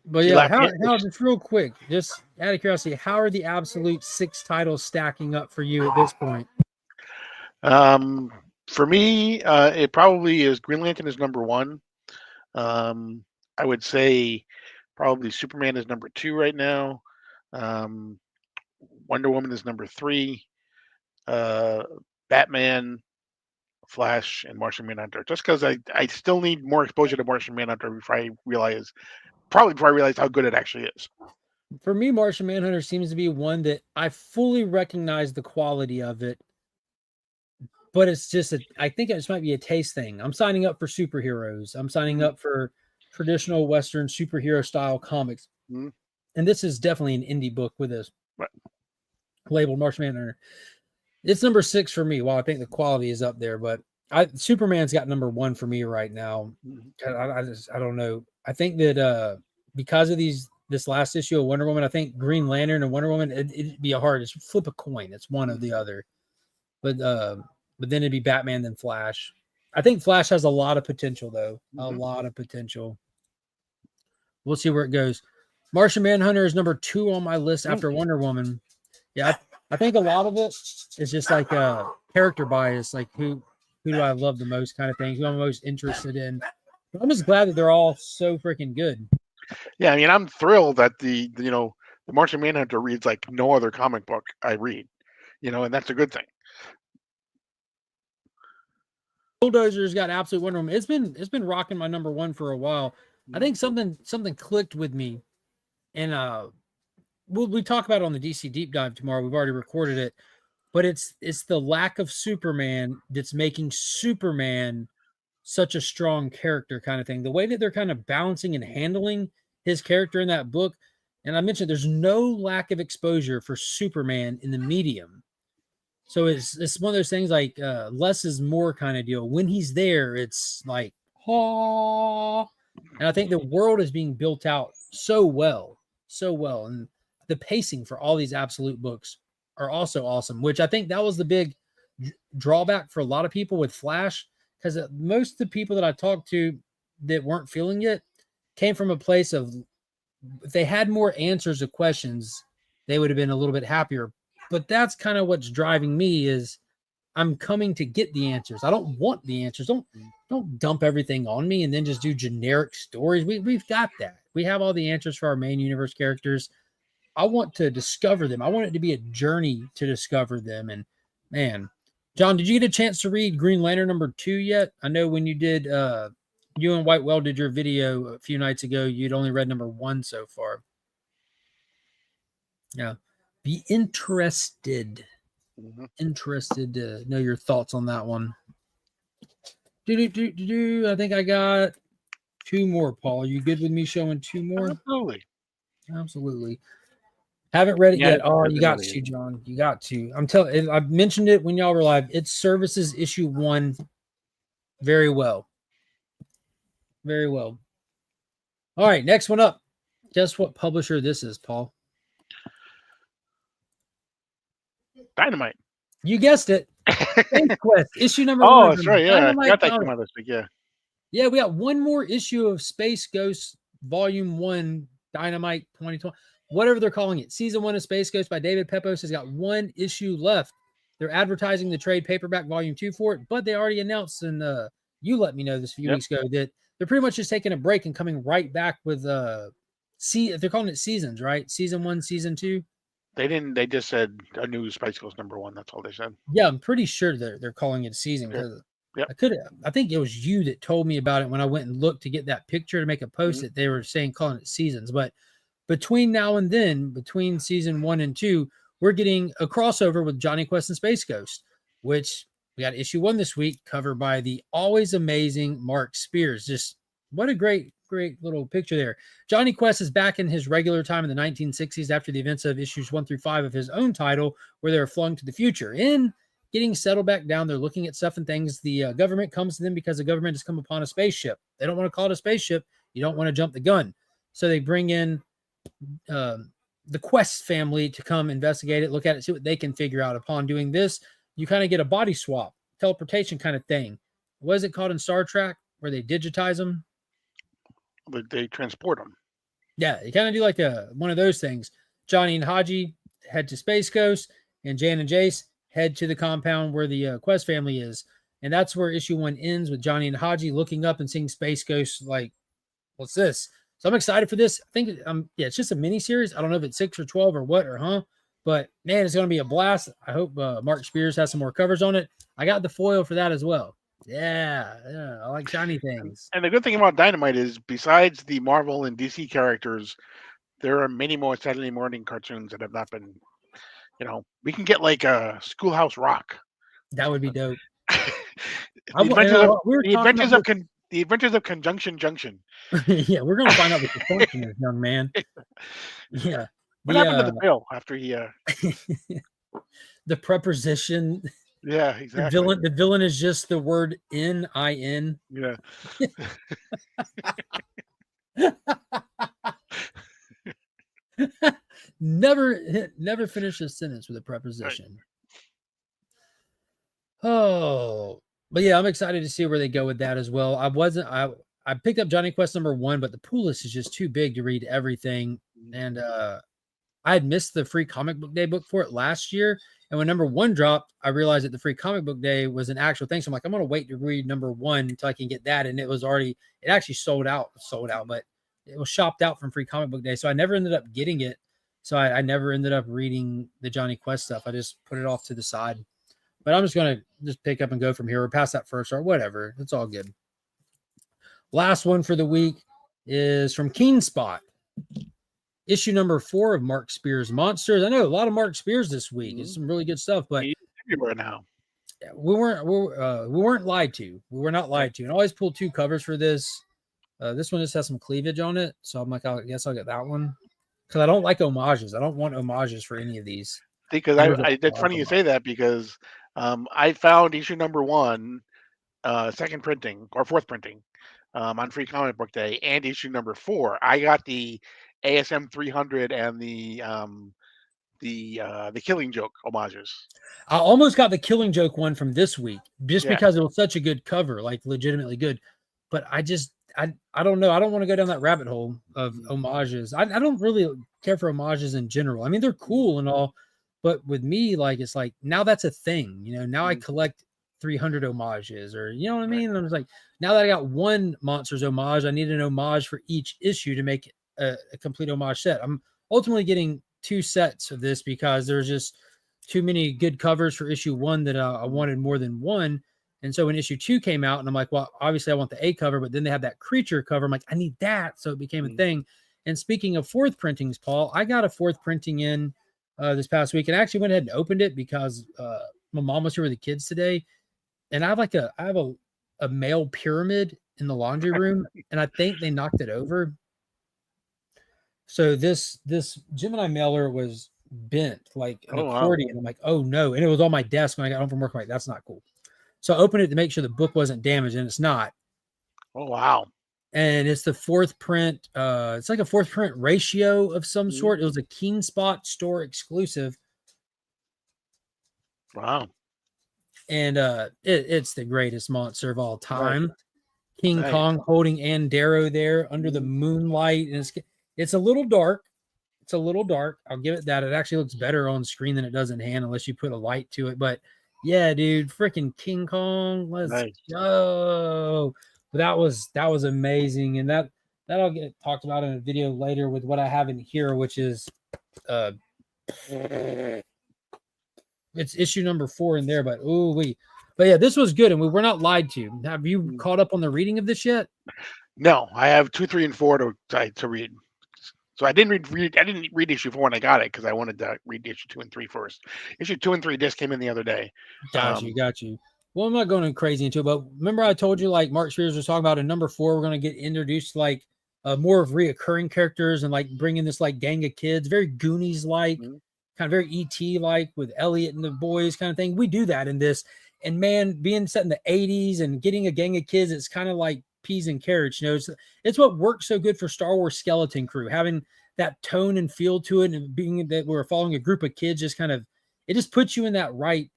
But yeah, how just real quick, just out of curiosity, how are the absolute 6 titles stacking up for you at this point? For me, it probably is Green Lantern is #1. I would say probably Superman is #2 right now. Wonder Woman is #3. Batman, Flash, and Martian Manhunter. Just because I still need more exposure to Martian Manhunter before I realize how good it actually is. For me, Martian Manhunter seems to be one that I fully recognize the quality of it, but it's just I think it just might be a taste thing. I'm signing up for superheroes. I'm signing up for traditional Western superhero style comics. Mhm. And this is definitely an indie book with this Right. labeled Martian Manhunter. It's number 6 for me. While I think the quality is up there, but Superman's got number 1 for me right now. I don't know. I think that because of this last issue of Wonder Woman, I think Green Lantern and Wonder Woman, it'd be it's flip a coin. It's one or the other. But then it'd be Batman, then Flash. I think Flash has a lot of potential, though. A lot of potential. We'll see where it goes. Martian Manhunter is number 2 on my list after Wonder Woman. Yeah, I think a lot of it is just like character bias, like who do I love the most kind of thing, who I'm most interested in. But I'm just glad that they're all so freaking good. Yeah, I mean, I'm thrilled that the Martian Manhunter reads like no other comic book I read, and that's a good thing. Bulldozer's got absolute Wonder Woman. It's been rocking my number 1 for a while. I think something clicked with me, and we talk about it on the DC Deep Dive tomorrow. We've already recorded it, but it's the lack of Superman that's making Superman such a strong character kind of thing. The way that they're kind of balancing and handling his character in that book. And I mentioned there's no lack of exposure for Superman in the medium. So it's one of those things like less is more kind of deal. When he's there, it's like, oh, and I think the world is being built out so well. And the pacing for all these absolute books are also awesome, which I think that was the big drawback for a lot of people with Flash, because most of the people that I talked to that weren't feeling it came from a place of, if they had more answers to questions, they would have been a little bit happier. But that's kind of what's driving me is I'm coming to get the answers. I don't want the answers. Don't dump everything on me and then just do generic stories. We've got that. We have all the answers for our main universe characters. I want to discover them. I want it to be a journey to discover them. And man, John, did you get a chance to read Green Lantern number 2 yet? I know when you did you and Whitewell did your video a few nights ago, you'd only read number 1 so far. Yeah. Be interested to know your thoughts on that one. I think I got 2 more, Paul. Are you good with me showing 2 more? Absolutely. Haven't read it yet. Oh, you got to, John. You got to. I'm telling. I mentioned it when y'all were live. It services issue 1 very well. Very well. All right, next one up. Guess what publisher this is, Paul? Dynamite. You guessed it. Space Quest, issue number 1. Oh, that's right. Yeah, Dynamite I got that came out this week. Yeah. Yeah, we got one more issue of Space Ghost Volume 1, Dynamite 2020, whatever they're calling it. Season 1 of Space Ghost by David Pepos has got 1 issue left. They're advertising the trade paperback Volume 2 for it, but they already announced, and you let me know this a few weeks ago, that they're pretty much just taking a break and coming right back with they're calling it seasons, right? Season 1, Season 2. They didn't. They just said a new Spice Girls number 1. That's all they said. Yeah, I'm pretty sure they're calling it a season because I think it was you that told me about it when I went and looked to get that picture to make a post that they were calling it seasons. But between now and then, between season 1 and 2, we're getting a crossover with Johnny Quest and Space Ghost, which we got issue 1 this week, covered by the always amazing Mark Spears. Just what a great little picture there. Johnny Quest is back in his regular time in the 1960s after the events of issues 1 through 5 of his own title, where they're flung to the future. In getting settled back down, they're looking at stuff and things. The government comes to them because the government has come upon a spaceship. They don't want to call it a spaceship. You don't want to jump the gun. So they bring in the Quest family to come investigate it, look at it, see what they can figure out. Upon doing this, you kind of get a body swap, teleportation kind of thing. What is it called in Star Trek where they digitize them? They transport them. Yeah, you kind of do like one of those things. Johnny and Haji head to Space Coast, and Jan and Jace head to the compound where the Quest family is. And that's where issue 1 ends, with Johnny and Haji looking up and seeing Space Ghost like, what's this? So I'm excited for this. I think it's just a mini series. I don't know if it's 6 or 12 or what but man, it's going to be a blast. I hope Mark Spears has some more covers on it. I got the foil for that as well. Yeah, I like shiny things. And the good thing about Dynamite is, besides the Marvel and DC characters, there are many more Saturday morning cartoons that have not been. We can get like a Schoolhouse Rock. That would be dope. The adventures of We were the talking adventures about of the adventures of Conjunction Junction. yeah, we're gonna find out what the function is, young man. Yeah. What happened to the bill after he? The preposition. Yeah, exactly. The villain is just the word N-I-N. Yeah. Never finish a sentence with a preposition. Right. Oh, but yeah, I'm excited to see where they go with that as well. I picked up Johnny Quest #1, but the pool list is just too big to read everything. And I had missed the free comic book day book for it last year. And when #1 dropped, I realized that the free comic book day was an actual thing. So I'm like, I'm going to wait to read #1 until I can get that. And it actually sold out, but it was shopped out from free comic book day. So I never ended up getting it. So I never ended up reading the Johnny Quest stuff. I just put it off to the side. But I'm just going to just pick up and go from here or pass that first or whatever. It's all good. Last one for the week is from Keen Spot. Issue #4 of Mark Spears Monsters. I know a lot of Mark Spears this week. It's some really good stuff, but he's everywhere now. We weren't lied to. We were not lied to. And I always pull 2 covers for this. This one just has some cleavage on it, so I'm like, I guess I'll get that one because I don't like homages. I don't want homages for any of these. Because it's funny you say that because I found issue #1, second printing or fourth printing on Free Comic Book Day, and issue #4. I got the ASM 300 and the Killing Joke homages. I almost got the Killing Joke one from this week just because it was such a good cover, like legitimately good. But I don't know. I don't want to go down that rabbit hole of homages. I don't really care for homages in general. I mean, they're cool and all, but with me, like, it's like now that's a thing. Now I collect 300 homages, or you know what I mean? And I was like, now that I got one Monsters homage, I need an homage for each issue to make a complete homage set. I'm ultimately getting 2 sets of this because there's just too many good covers for issue 1 that I wanted more than one. And so when issue 2 came out, and I'm like, well, obviously I want the A cover, but then they had that creature cover. I'm like, I need that. So it became a thing. And speaking of 4th printings, Paul, I got a 4th printing in this past week, and I actually went ahead and opened it because my mom was here with the kids today. And I have a male pyramid in the laundry room, and I think they knocked it over. So this Gemini mailer was bent like an accordion. Wow. I'm like, oh no. And it was on my desk when I got home from work. I'm like, that's not cool. So I opened it to make sure the book wasn't damaged, and it's not. Oh, wow. And it's the 4th print. It's like a 4th print ratio of some sort. It was a Keen Spot store exclusive. Wow. And it's the greatest monster of all time. Right. King Kong holding Andaro there under the moonlight. And it's a little dark. It's a little dark. I'll give it that. It actually looks better on screen than it does in hand unless you put a light to it. But yeah, dude, freaking King Kong. Let's go. But that was amazing. And that'll get talked about in a video later with what I have in here, which is it's issue #4 in there, but but yeah, this was good, and we were not lied to. Have you caught up on the reading of this yet? No, I have 2, 3, and 4 to read. So I didn't read issue 4 when I got it because I wanted to read issue 2 and 3 first. Issue 2 and 3 just came in the other day. Got you. Well, I'm not going crazy into it, but remember I told you like Mark Spears was talking about in #4 we're going to get introduced to like more of reoccurring characters and like bring in this like gang of kids, very Goonies like, kind of very ET like with Elliot and the boys kind of thing. We do that in this, and man, being set in the 80s and getting a gang of kids, it's kind of like peas and carrots. It's what works so good for Star Wars Skeleton Crew, having that tone and feel to it, and being that we're following a group of kids, just kind of it just puts you in that right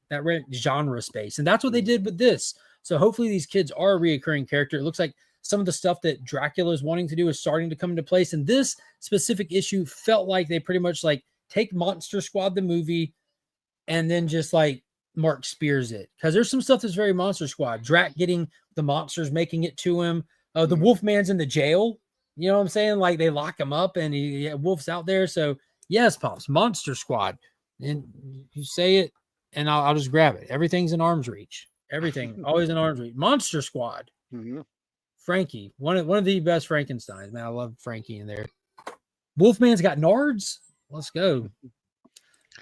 genre space, and that's what they did with this. So hopefully these kids are a reoccurring character. It looks like some of the stuff that Dracula is wanting to do is starting to come into place, and this specific issue felt like they pretty much like take Monster Squad the movie and then just like Mark Spears it, because there's some stuff that's very Monster Squad. Drac getting the monsters making it to him. The Wolfman's in the jail. You know what I'm saying? Like they lock him up and Wolf's out there. So yes, Pops, Monster Squad. And you say it and I'll just grab it. Everything's in arm's reach. Everything always in arm's reach. Monster Squad. Frankie, one of the best Frankensteins, man. I love Frankie in there. Wolfman's got Nards. Let's go.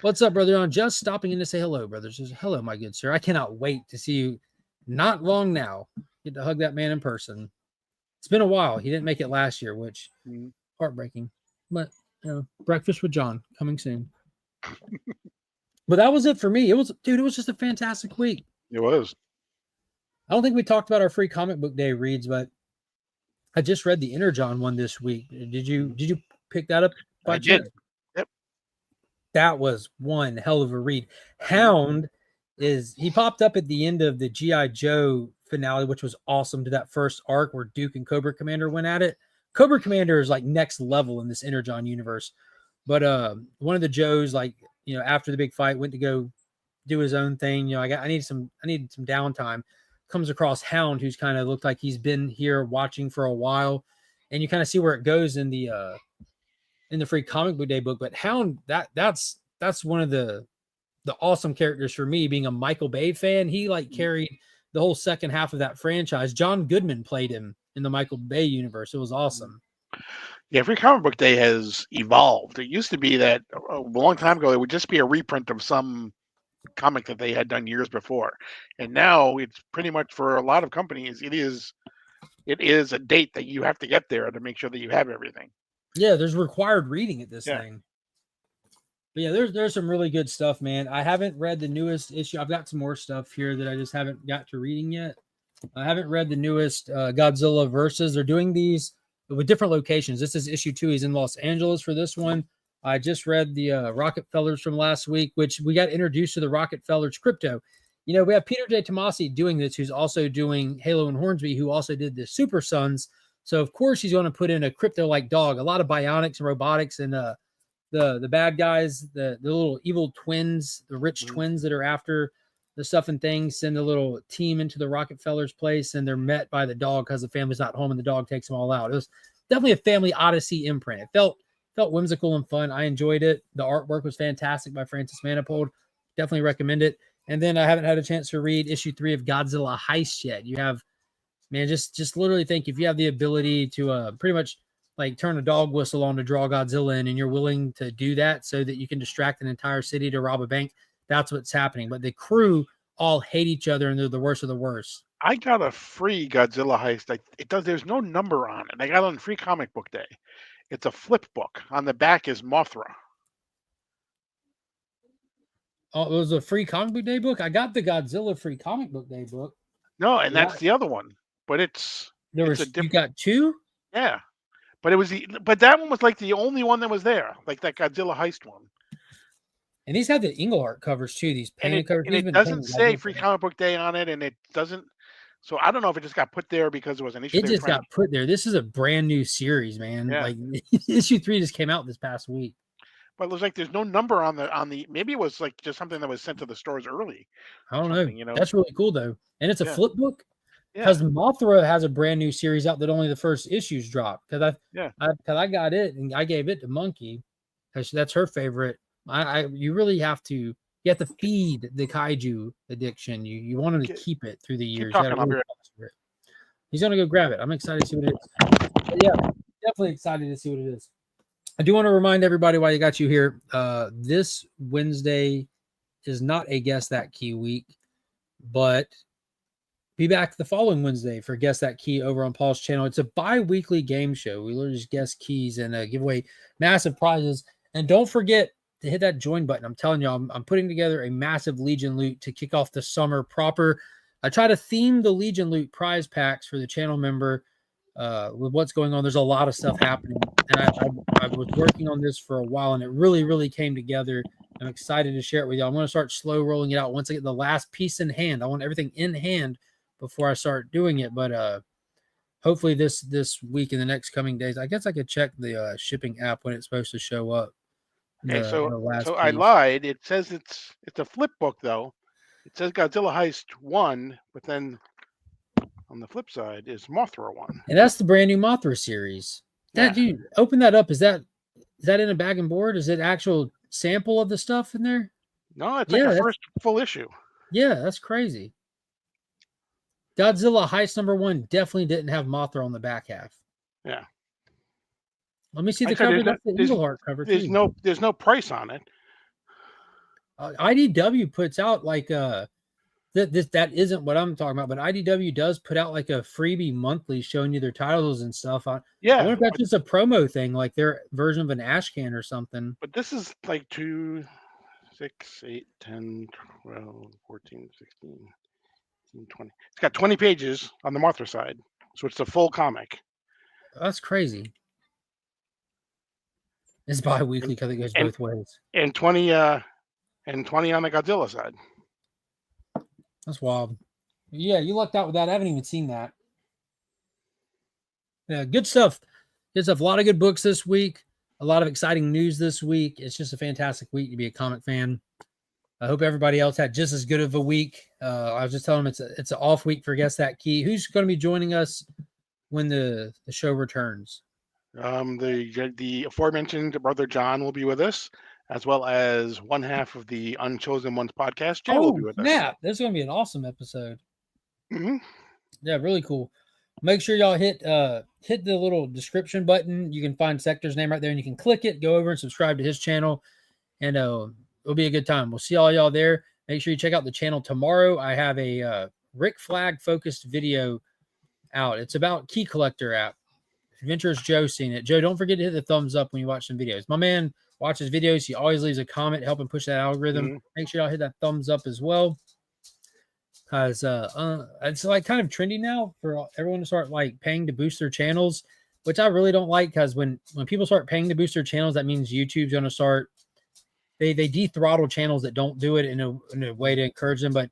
What's up, brother? I'm just stopping in to say hello, brothers. Just, hello, my good sir. I cannot wait to see you. Not long now. Get to hug that man in person. It's been a while. He didn't make it last year, which heartbreaking. But breakfast with John coming soon. But that was it for me. It was just a fantastic week. It was. I don't think we talked about our free comic book day reads, but I just read the Energon one this week. Did you pick that up by chance? Did. Yep. That was one hell of a read. Hound he popped up at the end of the G.I. Joe finale, which was awesome, to that first arc where Duke and Cobra Commander went at it. Cobra Commander is like next level in this Energon universe. But one of the Joes, like, after the big fight, went to go do his own thing. I needed some downtime. Comes across Hound, who's kind of looked like he's been here watching for a while, and you kind of see where it goes in the free comic book day book. But Hound, that's one of the awesome characters for me, being a Michael Bay fan. He carried the whole second half of that franchise. John Goodman played him in the Michael Bay universe. It was awesome. Yeah, Free Comic Book Day has evolved. It used to be that a long time ago, it would just be a reprint of some comic that they had done years before. And now it's pretty much, for a lot of companies, it is a date that you have to get there to make sure that you have everything. Yeah, there's required reading at this thing. But yeah, there's some really good stuff, man. I haven't read the newest issue. I've got some more stuff here that I just haven't got to reading yet. I haven't read the newest Godzilla Versus. They're doing these with different locations. This is issue 2. He's in Los Angeles for this one. I just read the Rockefellers from last week, which we got introduced to the Rockefellers crypto. We have Peter J. Tomasi doing this, who's also doing Halo and Hornsby, who also did the Super Sons. So, of course, he's going to put in a crypto-like dog. A lot of bionics and robotics, and the bad guys, the little evil twins, the rich twins that are after the stuff and things, send a little team into the Rockefellers place, and they're met by the dog because the family's not home, and the dog takes them all out. It was definitely a family odyssey imprint. It felt whimsical and fun. I enjoyed it. The artwork was fantastic by Francis Manifold. Definitely recommend it. And then I haven't had a chance to read issue 3 of Godzilla Heist yet. You have, man, just literally think, if you have the ability to pretty much turn a dog whistle on to draw Godzilla in, and you're willing to do that so that you can distract an entire city to rob a bank, that's what's happening. But the crew all hate each other, and they're the worst of the worst. I got a free Godzilla Heist. There's no number on it. I got it on Free Comic Book Day. It's a flip book. On the back is Mothra. Oh, it was a Free Comic Book Day book? I got the Godzilla Free Comic Book Day book. No, and that's the other one. But you got 2? Yeah. But that one was the only one that was there, like that Godzilla Heist one. And these have the Englehart covers too. These painted covers. And it doesn't say Free Comic Book Day on it, and it doesn't. So I don't know if it just got put there because it was an issue. It just got put there. This is a brand new series, man. Yeah. Issue 3 just came out this past week. But it was there's no number on the. Maybe it was just something that was sent to the stores early. I don't know. That's really cool though, and it's a flip book. Yeah. Because Mothra has a brand new series out that only the first issues dropped. Because I got it and I gave it to Monkey because that's her favorite. You really have to feed the kaiju addiction. You want him to keep it through the years. He's gonna go grab it. I'm excited to see what it is. But yeah, definitely excited to see what it is. I do want to remind everybody why I got you here. This Wednesday is not a Guess That Key week, but be back the following Wednesday for Guess That Key over on Paul's channel. It's a bi-weekly game show. We literally just guess keys and give away massive prizes. And don't forget to hit that join button. I'm telling you, I'm putting together a massive Legion loot to kick off the summer proper. I try to theme the Legion loot prize packs for the channel member with what's going on. There's a lot of stuff happening. And I was working on this for a while, and it really, really came together. I'm excited to share it with you. I'm going to start slow rolling it out once I get the last piece in hand. I want everything in hand before I start doing it. But hopefully this week, in the next coming days, I guess I could check the shipping app when it's supposed to show up. Okay, so I lied. It says it's a flip book though. It says Godzilla Heist 1, but then on the flip side is Mothra 1. And that's the brand new Mothra series. Dude, open that up. Is that in a bag and board? Is it actual sample of the stuff in there? No, it's the first full issue. Yeah, that's crazy. Godzilla Heist #1 definitely didn't have Mothra on the back half. Yeah. Let me see I the said cover. there's That's the there's- Englehart cover There's too. no price on it. IDW puts out like that isn't what I'm talking about, but IDW does put out like a freebie monthly showing you their titles and stuff. I wonder Yeah, if that's just a promo thing, like their version of an ash can or something. but this is like 2, 6, 8, 10, 12, 14, 16, 18, 20. It's got 20 pages on the Mothra side, so it's a full comic. That's crazy. It's bi-weekly because it goes and- both ways. And 20 on the Godzilla side. That's wild. Yeah, you lucked out with that. I haven't even seen that. Yeah, good stuff. Good stuff. A lot of good books this week. A lot of exciting news this week. It's just a fantastic week to be a comic fan. I hope everybody else had just as good of a week. I was just telling them it's an off week for Guess That Key. Who's going to be joining us when the show returns? The aforementioned brother John will be with us, as well as one half of the Unchosen Ones podcast. Jay will be with us. Yeah, this is going to be an awesome episode. Mm-hmm. Yeah, really cool. Make sure y'all hit the little description button. You can find Sector's name right there, and you can click it, go over and subscribe to his channel, and it'll be a good time. We'll see all y'all there. Make sure you check out the channel tomorrow. I have a Rick Flag focused video out. It's about Key Collector app. Adventurous Joe seen it. Joe, don't forget to hit the thumbs up when you watch some videos. My man watches videos. He always leaves a comment helping push that algorithm. Mm-hmm. Make sure y'all hit that thumbs up as well. Because it's like kind of trendy now for everyone to start like paying to boost their channels, which I really don't like, because when people start paying to boost their channels, that means YouTube's going to start they de-throttle channels that don't do it in a way to encourage them. But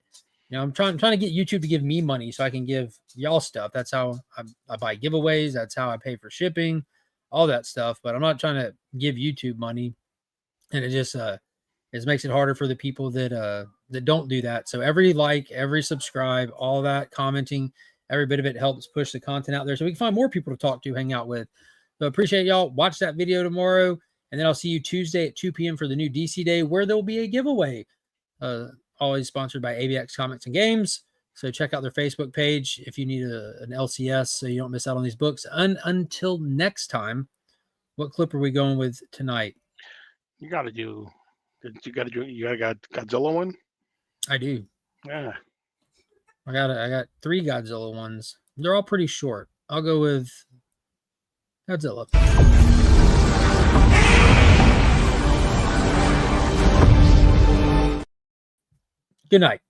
I'm trying to get YouTube to give me money so I can give y'all stuff. That's how I buy giveaways. That's how I pay for shipping, all that stuff. But I'm not trying to give YouTube money, and it just makes it harder for the people that don't do that. So every like, every subscribe, all that commenting, every bit of it helps push the content out there so we can find more people to talk to, hang out with. So appreciate y'all. Watch that video tomorrow, and then I'll see you Tuesday at 2 p.m. for the new DC Day, where there'll be a giveaway. Always sponsored by ABX Comics and Games. So check out their Facebook page if you need an LCS so you don't miss out on these books. And until next time, what clip are we going with tonight? You got Godzilla one? I do. Yeah. I got 3 Godzilla ones. They're all pretty short. I'll go with Godzilla. Good night.